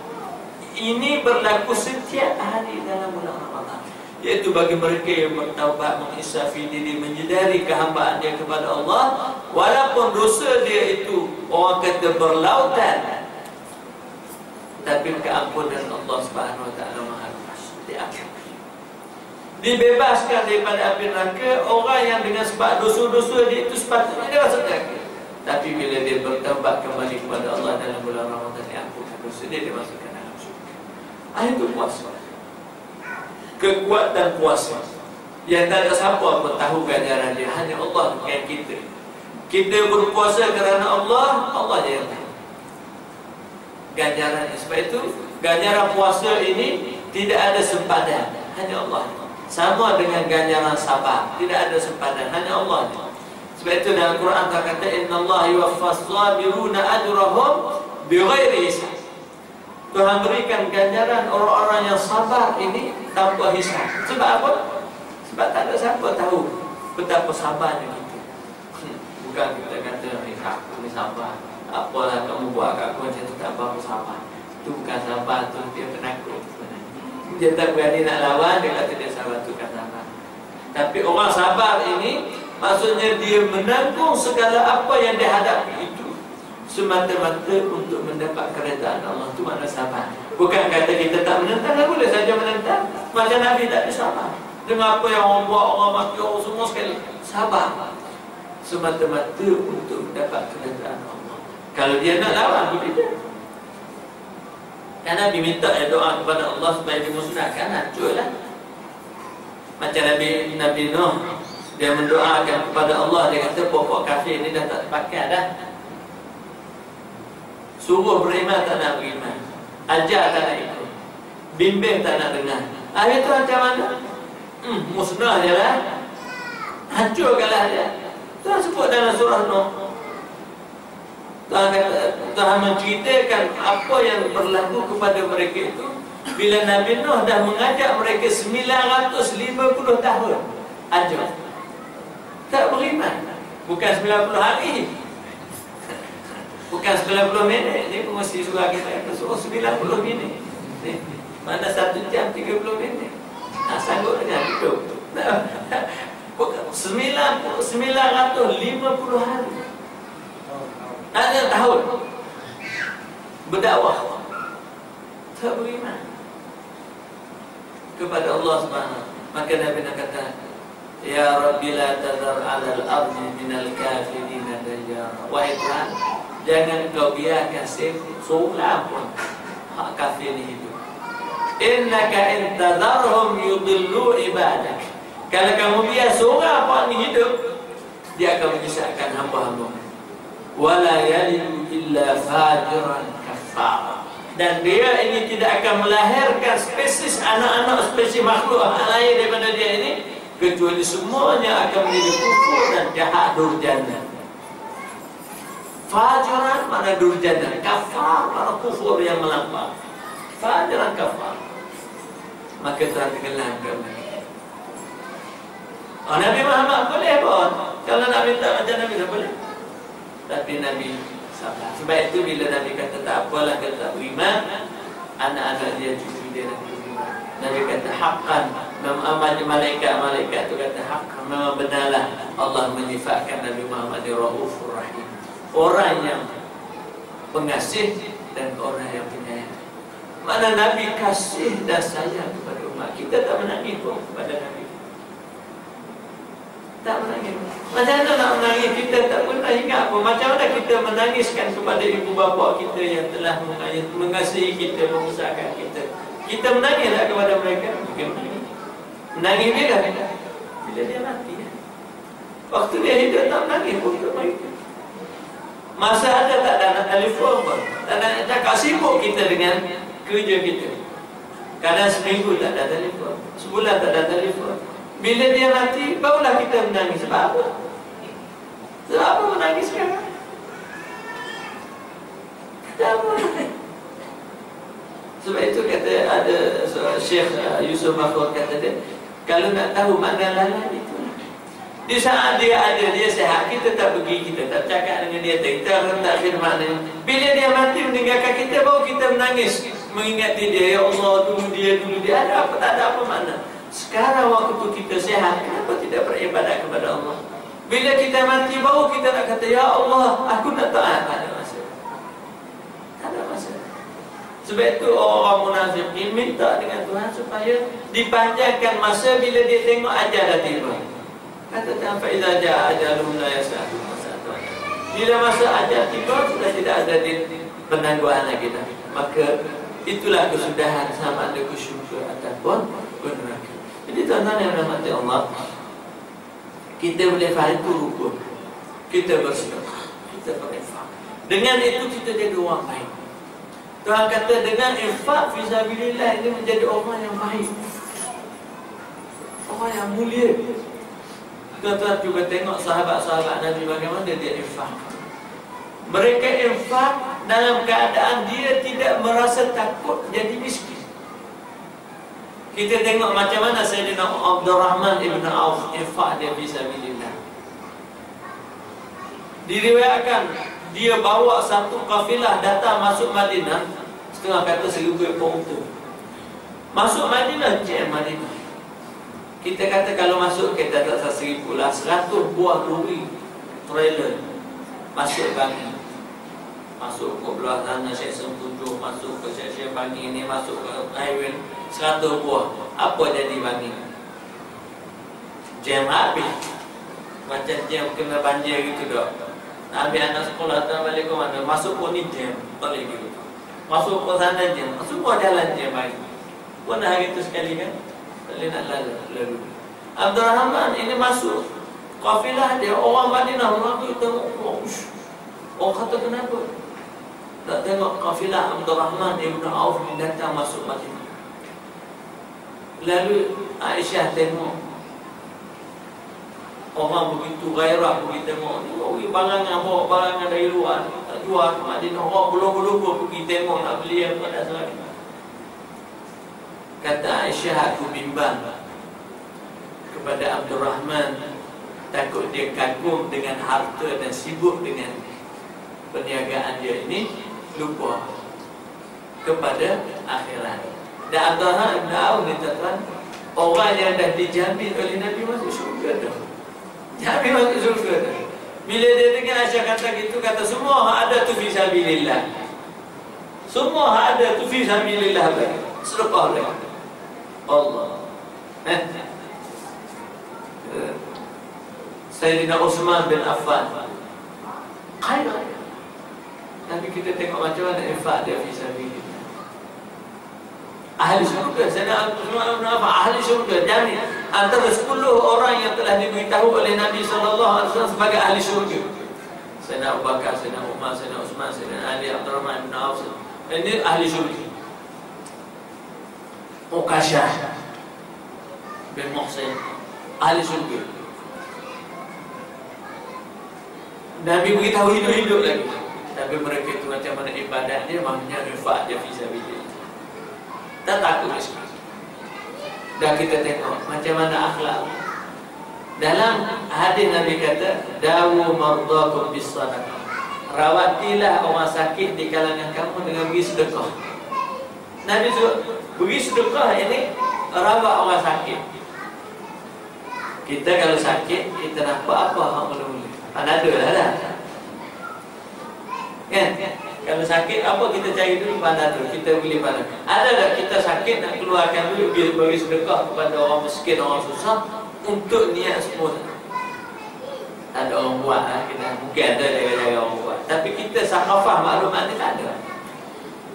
ini berlaku setiap hari dalam bulan Ramadan. Iaitu bagi mereka yang bertaubat, mengisafi diri, menyedari kehambaan dia kepada Allah, walaupun dosa dia itu orang kata berlautan, tapi keampunan Allah Subhanahu Wa Taala Maha Luas. Dibebaskan daripada api neraka orang yang dengan sebab dosa-dosa dia itu sepatutnya dia masuk neraka. Tapi bila dia bertaubat kembali kepada Allah dalam bulan Ramadan, diampunkan dosa dia, dimasukkan dalam syurga. Itu puasa. Kekuatan puasa yang tak ada siapa pun tahu ganjaran dia, hanya Allah dengan kita. Kita berpuasa kerana Allah, Allah je yang tahu ganjaran. Sebab itu ganjaran puasa ini tidak ada sempadan, hanya Allah. Sama dengan ganjaran sabar, tidak ada sempadan, hanya Allah. Sebab itu dalam Quran kata, innallaha yuwaffas sabiruna ajrahum bighairi hisab. Tuhan berikan ganjaran orang-orang yang sabar ini tanpa hisab. Sebab apa? Sebab tak ada siapa tahu betapa sabarnya kita. Bukan kita kata, aku ni sabar, apalah kamu buat kat aku macam tu, tak apa, aku sabar. Itu bukan sabar, tu dia penakut. Dia tak berani nak lawan, dia kata dia sabar, tu kan sabar. Tapi orang sabar ini maksudnya dia menanggung segala apa yang dia hadapi itu semata-mata untuk mendapat keredaan Allah. Itu makna sabar. Bukan kata kita tak menentang, tak boleh saja menentang. Macam Nabi tak ada sabar dengan apa yang orang buat, orang mati, orang semua sekali. Sabar. semata-mata untuk mendapat keredaan Allah. Kalau dia nak lawan, boleh je. Kan Nabi minta doa kepada Allah supaya dimusnahkan, hancurlah. Macam Nabi Nuh, dia mendoakan kepada Allah, dia kata pokok kafir ni dah tak terpakai dah. Suruh beriman tak nak beriman, ajar tak nak ikut, bimbing tak nak dengar. Habis tu macam mana? Musnah je lah, hancurkanlah dia. Tuhan sebut dalam surah Nuh, Tuhan menceritakan apa yang berlaku kepada mereka itu bila Nabi Nuh dah mengajak mereka 950 tahun ajar, tak beriman. Bukan 90 hari, bukan 90 minit. Ni pengurusi surah kita suruh 90 minit. Mana 1 jam 30 minit. Sanggup dengan hidup 950 hari. Ada tahun berdakwah, tak beriman kepada Allah Subhanahu. Maka Nabi nak kata, Ya Rabbi la tadhar 'ala al-ardi minal kafirin dayyara. Wahai Tuhan, jangan kau biarkan seorang pun hak kafir ni hidup. Innaka in tadharhum yudillu ibadak. Kalau kamu biar seorang pun ni hidup, dia akan menyesatkan hamba-hamba. Wala yalidu illa fajiran kafar. Dan dia ini tidak akan melahirkan spesies anak-anak spesies makhluk lain daripada dia ini, kecuali semuanya akan menjadi kufur dan jahat, durjana. Fajiran mana durjana, kafar mana kufur yang melampau. Fajiran kafar. Maka Tuhan tenggelamkan mereka. Nabi Muhammad boleh pun, kalau nak minta macam Nabi tak boleh. Tapi Nabi sabar. Sebab itu bila Nabi kata tak apalah, kata tak beriman, anak-anak dia, cucu dia Nabi beriman. Nabi kata haqqan, malaikat-malaikat itu kata haqqan, memang benarlah Allah menyifatkan Nabi Muhammad Raufur Rahim, orang yang pengasih dan orang yang penyayang. Mana Nabi kasih dan sayang kepada umat. Kita tak menangis pun kepada Nabi, tak menangis. Macam mana nak menangis? Kita tak pernah ingat pun. Macam mana kita menangiskan kepada ibu bapa kita yang telah mengasihi kita, membesarkan kita. Kita menangis tak kepada mereka? Bukan menangis. Menangis bila? Bila dia mati. Waktu dia hidup tak menangis pun untuk mereka. Masa ada tak ada telefon pun, tak ada cakap, sibuk kita dengan kerja kita. Kadang seminggu tak ada telefon, sebulan tak ada telefon. Bila dia mati, barulah kita menangis. Sebab apa? Sebab apa menangis sekarang? Kenapa? Sebab itu kata ada Syekh Yusuf Makhur kata dia, kalau nak tahu makna lalai itu, di saat dia ada, dia sehat, kita tak pergi, kita tak cakap dengan dia, kita tak firman dia. Bila dia mati meninggalkan kita, baru kita menangis, mengingati dia. Ya Allah, dulu dia. Ada apa? Tak ada apa makna. Sekarang waktu kita sehat, kenapa tidak beribadat kepada Allah? Bila kita mati, baru kita nak kata, Ya Allah, aku nak taat. Tak ada masa. Tak ada masa. Sebab itu orang munafik minta dengan Tuhan supaya dipanjangkan masa bila dia tengok ajal dah tiba. Kata Tuhan, Faiza ja'a ajalum la yas'atu mas'atu. Bila masa ajal tiba, sudah tidak ada penangguhan lagi dah. Maka itulah kesudahan, sama ada kesyukur ataupun neraka. Jadi tuan-tuan yang dirahmati Allah, kita boleh faham itu rukun. Kita bersedekah, kita berinfak. Dengan itu kita jadi orang baik. Tuhan kata dengan infak fisabilillah ini menjadi orang yang baik, orang yang mulia. Tuan-tuan cuba tengok sahabat-sahabat Nabi bagaimana dia infak. Mereka infak dalam keadaan dia tidak merasa takut jadi miskin. Kita tengok macam mana Sayyidina Abdurrahman ibn Auf infak dia fisabilillah. Diriwayatkan dia bawa satu kafilah datang masuk Madinah, setengah kata 1,000 ekor unta. Masuk Madinah, jam Madinah. Kita kata kalau masuk kita tak 1,000 lah, 100 buah lori trailer masuk kami. Masuk ke belah sana Syekh Sempujuh, masuk ke Syekh Bangi ni, masuk ke highway 100 buah. Apa jadi Bangi? Jam habis. Macam jam kena banjir gitu dok. Ambil anak sekolah tak balik ke mana, masuk pun ni jam, balik gitu. Masuk ke sana jam, semua jalan jam baik. Pernah gitu sekali kan? Boleh nak lalu. Abdul Rahman ini masuk kafilah dia, orang Madinah, orang tu tengok, orang kata kenapa? Tak tengok kafilah Abdul Rahman Ibn Auf datang masuk Madinah. Lalu Aisyah tengok orang begitu gairah, begitu tengok ni barangan, bawa barangan dari luar tak jual ke Madinah. Orang belum pergi tengok nak beli apa dan sebagainya. Kata Aisyah, aku bimbang kepada Abdul Rahman, takut dia kagum dengan harta dan sibuk dengan perniagaan dia ini, lupa kepada akhirat. Dan Abdul Rahman tahu ni tuan, orang yang dah dijamin oleh Nabi masuk syurga tu. Jamin masuk syurga tu. Bila dia dengar Aisyah kata gitu, kata semua ada tu fi sabilillah. Semua ada tu fi sabilillah. Sedekah lagi. Allah. Sayyidina Utsman bin Affan kaya. Tapi kita tengok macam mana infak dia fi sabilillah. Ahli syurga, Sayyidina Utsman bin Affan ahli syurga, jamin antara 10 orang yang telah diberitahu oleh Nabi SAW sebagai ahli syurga. Sayyidina Abu Bakar, Sayyidina Umar, Sayyidina Utsman, Sayyidina Ali, Abdul Rahman bin Auf, ini ahli syurga. Uqashah bin Muhsin ahli syurga. Nabi beritahu hidup-hidup lagi. Tapi mereka itu macam mana ibadat dia, maknanya infak dia fi sabilillah. Tak takut miskin. Dan kita tengok macam mana akhlak. Dalam hadis Nabi kata, dawu mardakum bis sadaqah. Rawatilah orang sakit di kalangan kamu dengan beri sedekah. Nabi suruh beri sedekah ini rawat orang sakit. Kita kalau sakit, kita nampak apa hak mula-mula? Panadol lah. Kan? Kalau sakit apa kita cari dulu? Panadol. Kita beli panadol. Ada tak kita sakit nak keluarkan dulu bagi sedekah kepada orang miskin, orang susah untuk niat semua? Ada orang buat kita, mungkin ada jaga-jaga orang buat. Tapi kita sakafah maklumat ni tak ada.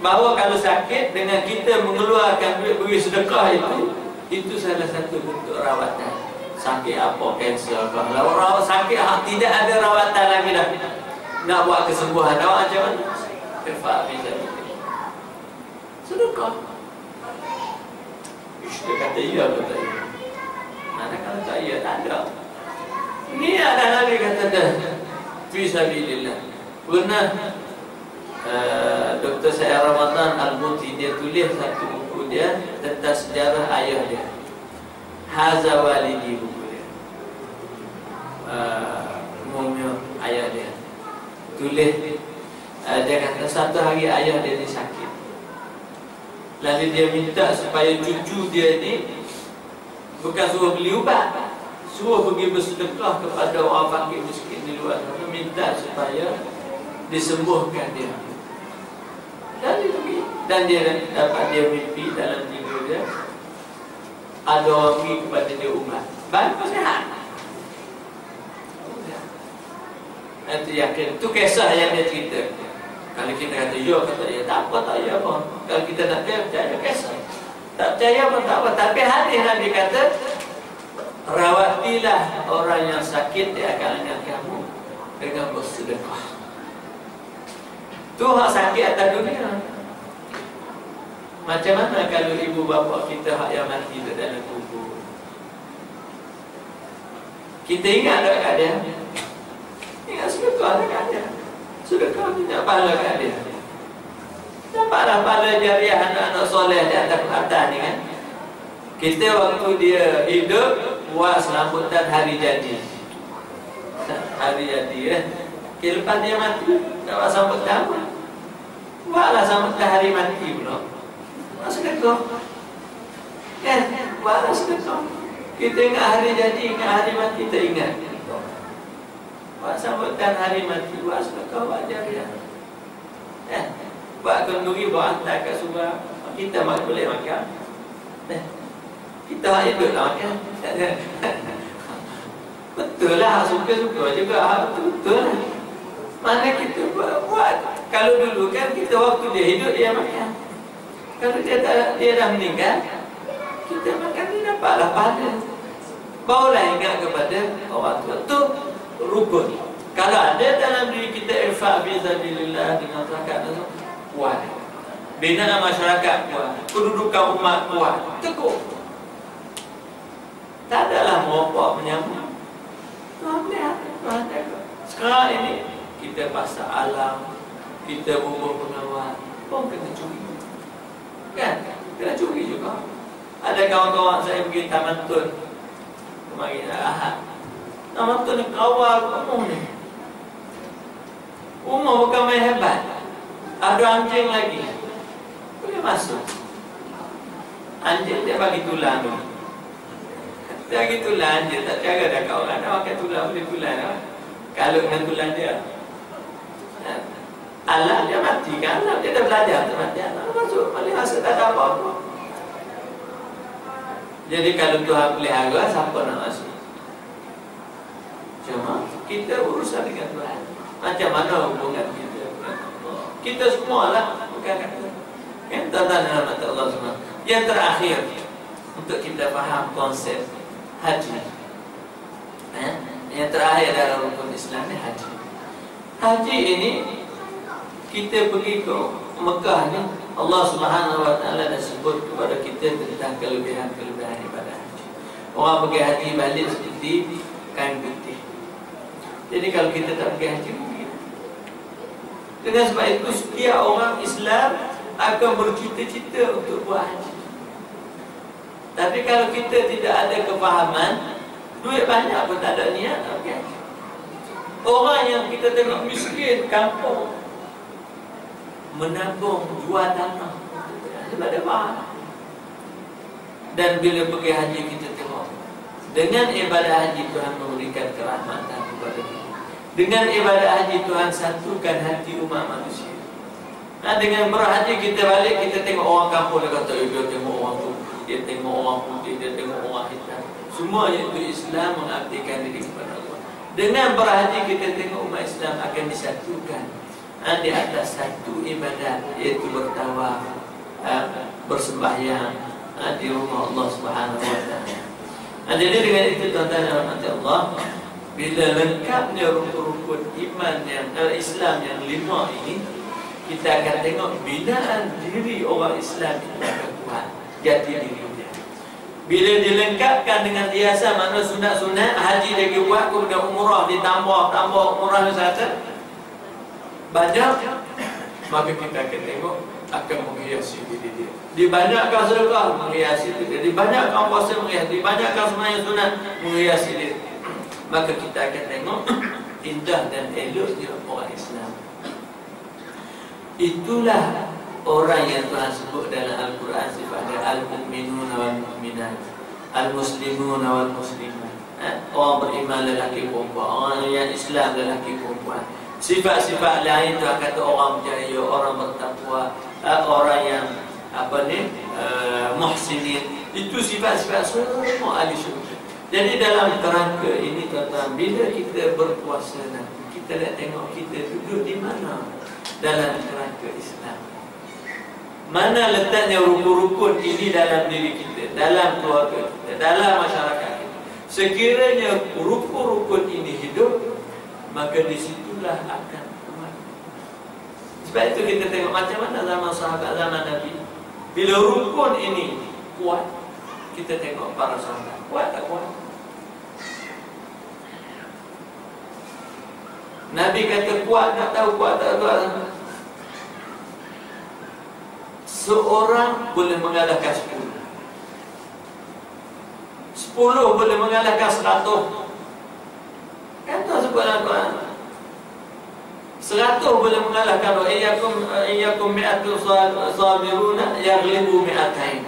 Bahawa kalau sakit dengan kita mengeluarkan duit bagi sedekah itu salah satu bentuk rawatan. Sakit apa, kanser, kalau orang sakit tidak ada rawatan lagi dah. Nak buat kesembuhan awak macam mana? Infak fi sabilillah. Sedekah. Dia kata iya ke tak iya? Mana kalau tak iya, tak ada. Ini ada Nabi kata dah fi sabilillah. Pernah Dr. Syed Ramadan Al-Muti dia tulis satu buku dia tentang sejarah ayah dia. Haza walidi buku dia. Umumnya ayah dia tulis, dia kata satu hari ayah dia ni sakit. Lalu dia minta supaya cucu dia ni bukan suruh beli ubat, suruh pergi bersedekah kepada orang fakir miskin di luar sana, minta supaya disembuhkan dia. Dan dia pergi, dan dia dapat dia mimpi dalam tidur dia ada orang pergi kepada dia ubat, baru sihat. Itu yakin. Itu kisah yang dia cerita. Kalau kita kata ya, kata ya, tak apa, tak ya apa. Kalau kita nak percaya kisah, tak percaya pun tak apa. Tapi hadis Nabi kata, rawatilah orang yang sakit di kalangan kamu dengan bersedekah. Tu hak sakit atas dunia. Macam mana kalau ibu bapa kita hak yang mati di dalam kubur? Kita ingat tak kat dia? Ingat sedekah dekat dia. Sedekah punya pahala kat dia. Dapatlah pahala jariah anak-anak soleh di atas ni kan. Kita waktu dia hidup buat selambutan hari jadi. Hari jadi kan. Lepas dia mati, tak buat sambutan. Buatlah sambutan hari mati pula. Buat sedekah. Kan? Buatlah sedekah. Kita ingat hari jadi, ingat hari mati, tak ingat. Buat sambutan hari mati, buat sedekah, buat jariah. Buat kenduri, buat hantar kat surga. Kita boleh makan. Kita hidup lah makan. Betul lah, suka-suka juga. Betul lah. Mana kita buat. Kalau dulu kan kita waktu dia hidup dia makan. Kalau dia dah meninggal, kita makan dia dapatlah pahala. Barulah ingat kepada orang tua. Itu rukun. Kalau ada dalam diri kita infak fisabilillah dengan zakat itu kuat. Bina masyarakat kuat. Kedudukan umat kuat. Teguh. Tak adalah merokok menyambut. Sekarang ini kita pasal alam, kita bubuh pengawal, pun kena curi. Kan? Kena curi juga. Ada kawan-kawan saya pergi Taman Tun kemarin Ahad. Taman Tun ni kawal umum ni. Umum bukan main hebat. Ada anjing lagi, boleh masuk. Anjing dia bagi tulang tu. Dia bagi tulang, dia tak jaga dah kau kan. Dia makan tulang, boleh tulang kan? Kalau dengan tulang dia alam dia mati kan? Alam dia dah belajar tu mati. Alam masuk, boleh rasa tak ada apa-apa. Jadi kalau Tuhan pelihara, siapa nak masuk? Cuma kita urusan dengan Tuhan. Macam mana hubungan kita? Kita semua lah, bukan kata. Tuan-tuan dan rahmat Allah semua. Yang terakhir untuk kita faham konsep haji. Yang terakhir dalam rukun Islam ni haji. Haji ini kita pergi ke Mekah ni, Allah Subhanahu Wa Taala dah sebut kepada kita tentang kelebihan-kelebihan ibadah haji. Orang pergi haji balik seperti kain putih. Jadi kalau kita tak pergi haji, dengan sebab itu setiap orang Islam akan bercita-cita untuk buat haji. Tapi kalau kita tidak ada kefahaman, duit banyak pun tak ada niat nak pergi haji. Orang yang kita tengok miskin kampung, menabung jual tanah sebab ada bahan. Dan bila pergi haji kita tengok, dengan ibadah haji Tuhan memberikan kerahmatan kepada kita. Dengan ibadah haji Tuhan satukan hati umat manusia. Dengan berhaji kita balik, kita tengok orang kampung, dia kata dia tengok orang tu, dia tengok orang putih, dia tengok orang hitam. Semua iaitu Islam mengabdikan diri kepada Allah. Dengan berhaji kita tengok umat Islam akan disatukan di atas satu ibadat, iaitu bertawaf, bersembahyang di rumah Allah Subhanahu Wa Taala. Jadi dengan itu tuan-tuan dan rahmat Allah, bila lengkapnya rukun-rukun iman yang Islam yang 5 ini, kita akan tengok binaan diri orang Islam itu akan kuat, jati dirinya. Bila dilengkapkan dengan hiasan, mana sunat-sunat haji lagi buat, kemudian umrah ditambah umrah saja banyak, maka kita akan tengok akan menghiasi diri dia. Dibanyakkan sedekah, menghiasi diri dia. Dibanyakkan puasa, menghiasi. Dibanyakkan sembahyang sunat, menghiasi diri. Maka kita akan tengok indah dan eloknya orang Islam. Itulah orang yang Tuhan sebut dalam Al-Quran sifatnya al-mu'minun wal-mu'minat, al-muslimun wal-muslimat. Orang beriman lelaki perempuan, orang yang Islam lelaki perempuan. Sifat-sifat lain Tuhan kata orang berjaya, orang bertakwa, orang yang muhsinin. Itu sifat-sifat semua ahli syurga. Jadi dalam kerangka ini tuan-tuan, bila kita berpuasa nanti, kita nak tengok kita duduk di mana dalam kerangka Islam. Mana letaknya rukun-rukun ini dalam diri kita, dalam keluarga kita, dalam masyarakat kita. Sekiranya rukun-rukun ini hidup, maka disitulah akan kuat. Sebab itu kita tengok macam mana zaman sahabat, zaman Nabi. Bila rukun ini kuat, kita tengok para sahabat kuat tak kuat. Nabi kata kuat, nak tahu kuat tak kuat. Seorang boleh mengalahkan 10. 10 boleh mengalahkan 100. Kan tu sebut dalam Quran. 100 boleh mengalahkan iyyakum mi'atu sabiruna yaghlibu mi'atain.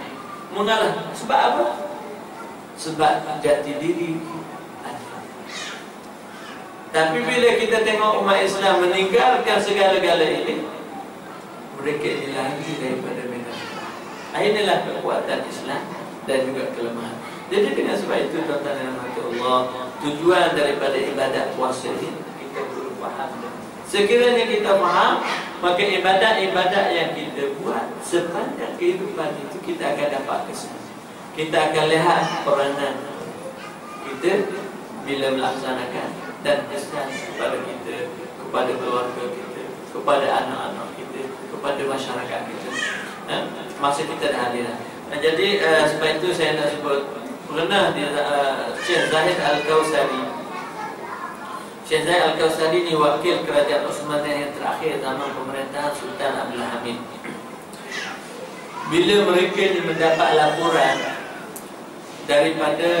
Mengalah. Sebab apa? Sebab jati diri. Tapi bila kita tengok umat Islam meninggalkan segala-gala ini, mereka ini lagi daripada mereka. Inilah kekuatan Islam dan juga kelemahan. Jadi dengan sebab itu tuan-tuan dan Allah, tujuan daripada ibadat puasa ini kita perlu faham. Sekiranya kita faham, maka ibadat-ibadat yang kita buat sepanjang kehidupan itu kita akan dapat kesan. Kita akan lihat peranan kita bila melaksanakan dan kesan kepada kita, kepada keluarga kita, kepada anak-anak kita, kepada masyarakat kita. Masa kita dah hadir. Jadi sebab itu saya nak sebut pernah Syekh Zahid Al-Kausari. Syekh Zahid Al-Kausari ni wakil kerajaan Osmania yang terakhir zaman pemerintahan Sultan Abdul Hamid. Bila mereka ni mendapat laporan daripada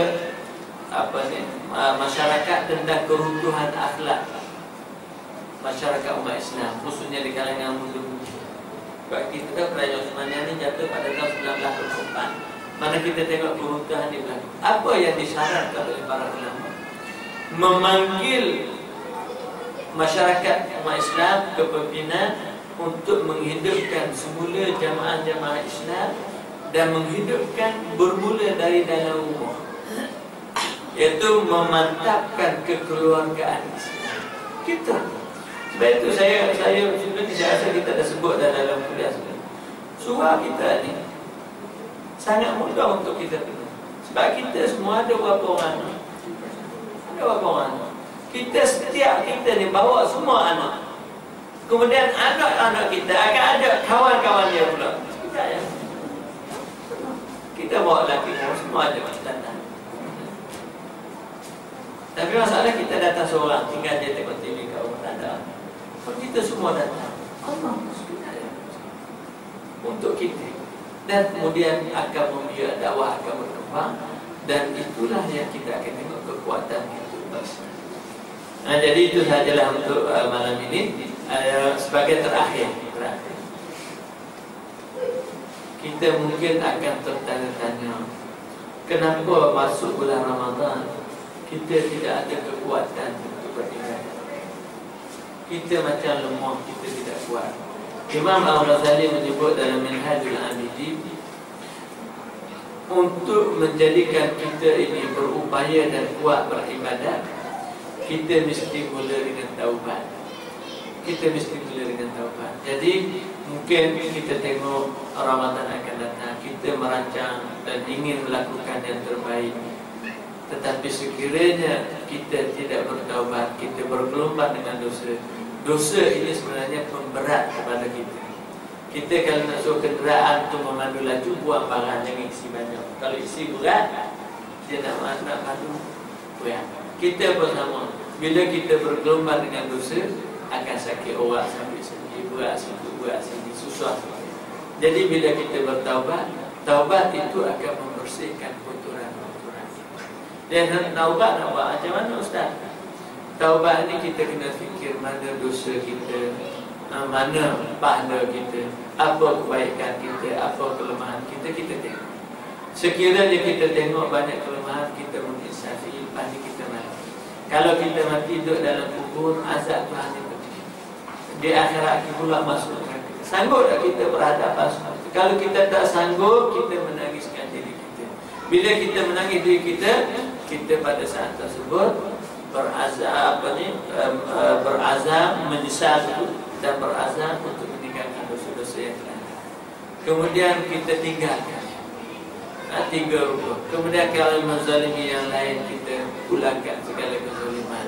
masyarakat tentang keruntuhan akhlak masyarakat umat Islam, khususnya di kalangan Muslim. Sebab kita tahu kerajaan Osmania ni jatuh pada tahun 1924. Mana kita tengok keruntuhan di belakang. Apa yang disyaratkan oleh para ulama? Memanggil masyarakat umat Islam ke pimpinan untuk menghidupkan semula jamaah-jamaah Islam dan menghidupkan bermula dari dalam rumah, iaitu memantapkan kekeluargaan Islam kita. Sebab itu saya sebenarnya saya rasa kita dah sebut dalam kuliah sebenarnya. Surah kita ni sangat mudah untuk kita penuh. Sebab kita semua ada berapa orang? Ada berapa orang? Kita setiap kita ni bawa semua anak. Kemudian anak-anak kita akan ada kawan-kawan dia pula. Kita bawa lelaki semua ada datang. Tapi masalah kita datang seorang, tinggal dia tengok TV kat rumah, tak ada. Kalau kita semua datang, Allah untuk kita. Dan kemudian akan membiak dakwah akan berkembang. Dan itulah yang kita akan tengok kekuatan itu. Jadi itu sahajalah untuk malam ini. Sebagai terakhir, kita mungkin akan tertanya-tanya, kenapa masuk bulan Ramadan kita tidak ada kekuatan untuk beribadah? Kita macam lemah, kita tidak kuat. Imam Al-Ghazali menyebut dalam Minhajul Abidin, untuk menjadikan kita ini berupaya dan kuat beribadat, kita mesti mula dengan taubat. Kita mesti mula dengan taubat. Jadi mungkin kita tengok Ramadan akan datang, kita merancang dan ingin melakukan yang terbaik. Tetapi sekiranya kita tidak bertaubat, kita bergelumpat dengan dosa, dosa ini sebenarnya pemberat kepada kita. Kita kalau nak suruh kenderaan tu memandu laju, buang barang, jangan isi banyak. Kalau isi berat, dia nak mandu ya. Kita pun sama. Bila kita bergelumpat dengan dosa, akan sakit orang sampai sini, berat sini, susah. Jadi bila kita bertaubat, taubat itu akan membersihkan kotoran-kotoran. Dan taubat nak buat macam mana Ustaz? Taubat ni kita kena fikir mana dosa kita, mana pahala kita, apa kebaikan kita, apa kelemahan kita, kita tengok. Sekiranya kita tengok banyak kelemahan, kita menginsafi, pasti kita mati. Kalau kita mati duduk dalam kubur, azab Tuhan itu di akhirat kita pula masuk neraka. Sanggup tak kita berhadapan? Kalau kita tak sanggup, kita menangiskan diri kita. Bila kita menangis diri kita, kita pada saat tersebut berazam menyesal dan berazam untuk meninggalkan dosa-dosa yang telah. Kemudian kita tinggalkan 3 rukun. Kemudian kalau menzalimi yang lain, kita pulangkan segala kezaliman.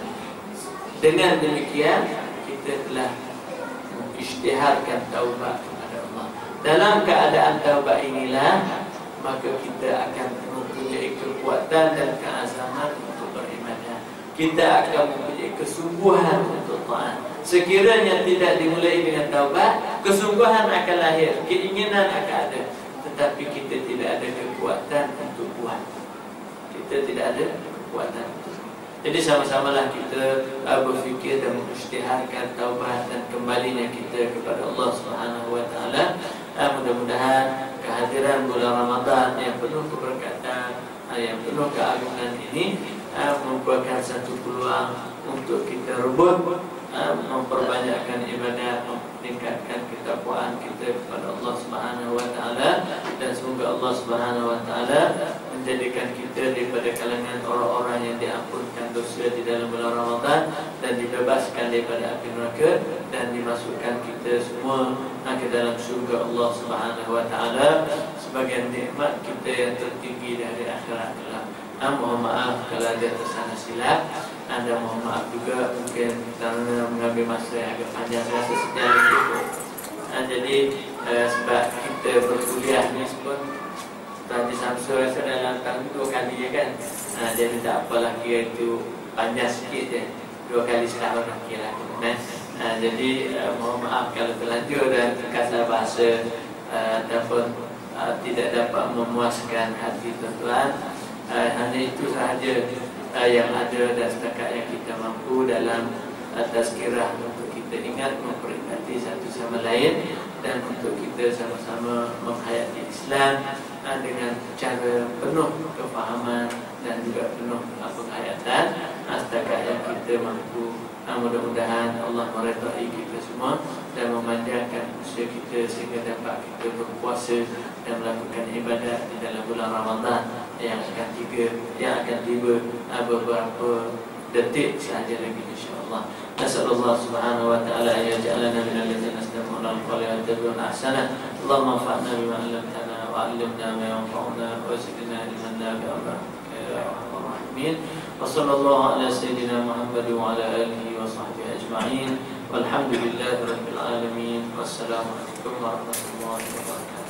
Dengan demikian kita telah isytiharkan taubat kepada Allah. Dalam keadaan taubat inilah, maka kita akan mempunyai kekuatan dan keazaman untuk beribadah. Kita akan mempunyai kesungguhan untuk taat. Sekiranya tidak dimulai dengan taubat, kesungguhan akan lahir, keinginan akan ada, tetapi kita tidak ada kekuatan untuk buat. Kita tidak ada kekuatan untuk. Jadi sama-samalah kita berfikir dan mengisytiharkan taubat dan kembalinya kita kepada Allah Subhanahu wa taala. Mudah-mudahan kehadiran bulan Ramadan yang penuh keberkatan, yang penuh keagungan ini merupakan satu peluang untuk kita rebut, memperbanyakkan ibadah, meningkatkan ketakwaan kita kepada Allah Subhanahu wa taala, dan semoga Allah Subhanahu wa taala menjadikan kita daripada kalangan orang-orang yang diampunkan dosa di dalam bulan Ramadan dan dibebaskan daripada api neraka dan dimasukkan kita semua ke dalam syurga Allah Subhanahu wa taala sebagai nikmat kita yang tertinggi dari akhirat kelak. Mohon maaf kalau ada tersalah silap. Anda mohon maaf juga mungkin kerana mengambil masa yang agak panjang, saya rasa sejam cukup. Jadi sebab kita berkuliah ni pun Tadi Samsul rasa dalam tahun 2 kali je kan. Jadi tak apalah, kira itu panjang sikit je, 2 kali setahun kira lah. Jadi mohon maaf kalau terlanjur dan kasar bahasa ataupun tidak dapat memuaskan hati tuan-tuan. Hanya itu sahaja yang ada dan setakat yang kita mampu dalam tazkirah untuk kita ingat memperingati satu sama lain dan untuk kita sama-sama menghayati Islam dengan cara penuh kefahaman dan juga penuh penghayatan setakat yang kita mampu. Mudah-mudahan Allah meredai kita semua dan memanjangkan usia kita sehingga dapat kita berpuasa dan melakukan ibadat di dalam bulan Ramadan yang akan tiba beberapa detik sahaja lagi insya-Allah. Nasallallahu subhanahu wa ta'ala an yaj'alana minal ladzina yastami'una al-qawla wa yattabi'una ahsana. Allahumma anfa'na bima 'allamtana wa 'allimna ma yanfa'una wa zidna ilman nafi'an ya arhamar rahimin. Wa sallallahu ala sayyidina Muhammad wa ala alihi wa sahbihi ajma'in. Walhamdulillahi rabbil alamin. Wassalamu alaikum warahmatullahi wabarakatuh.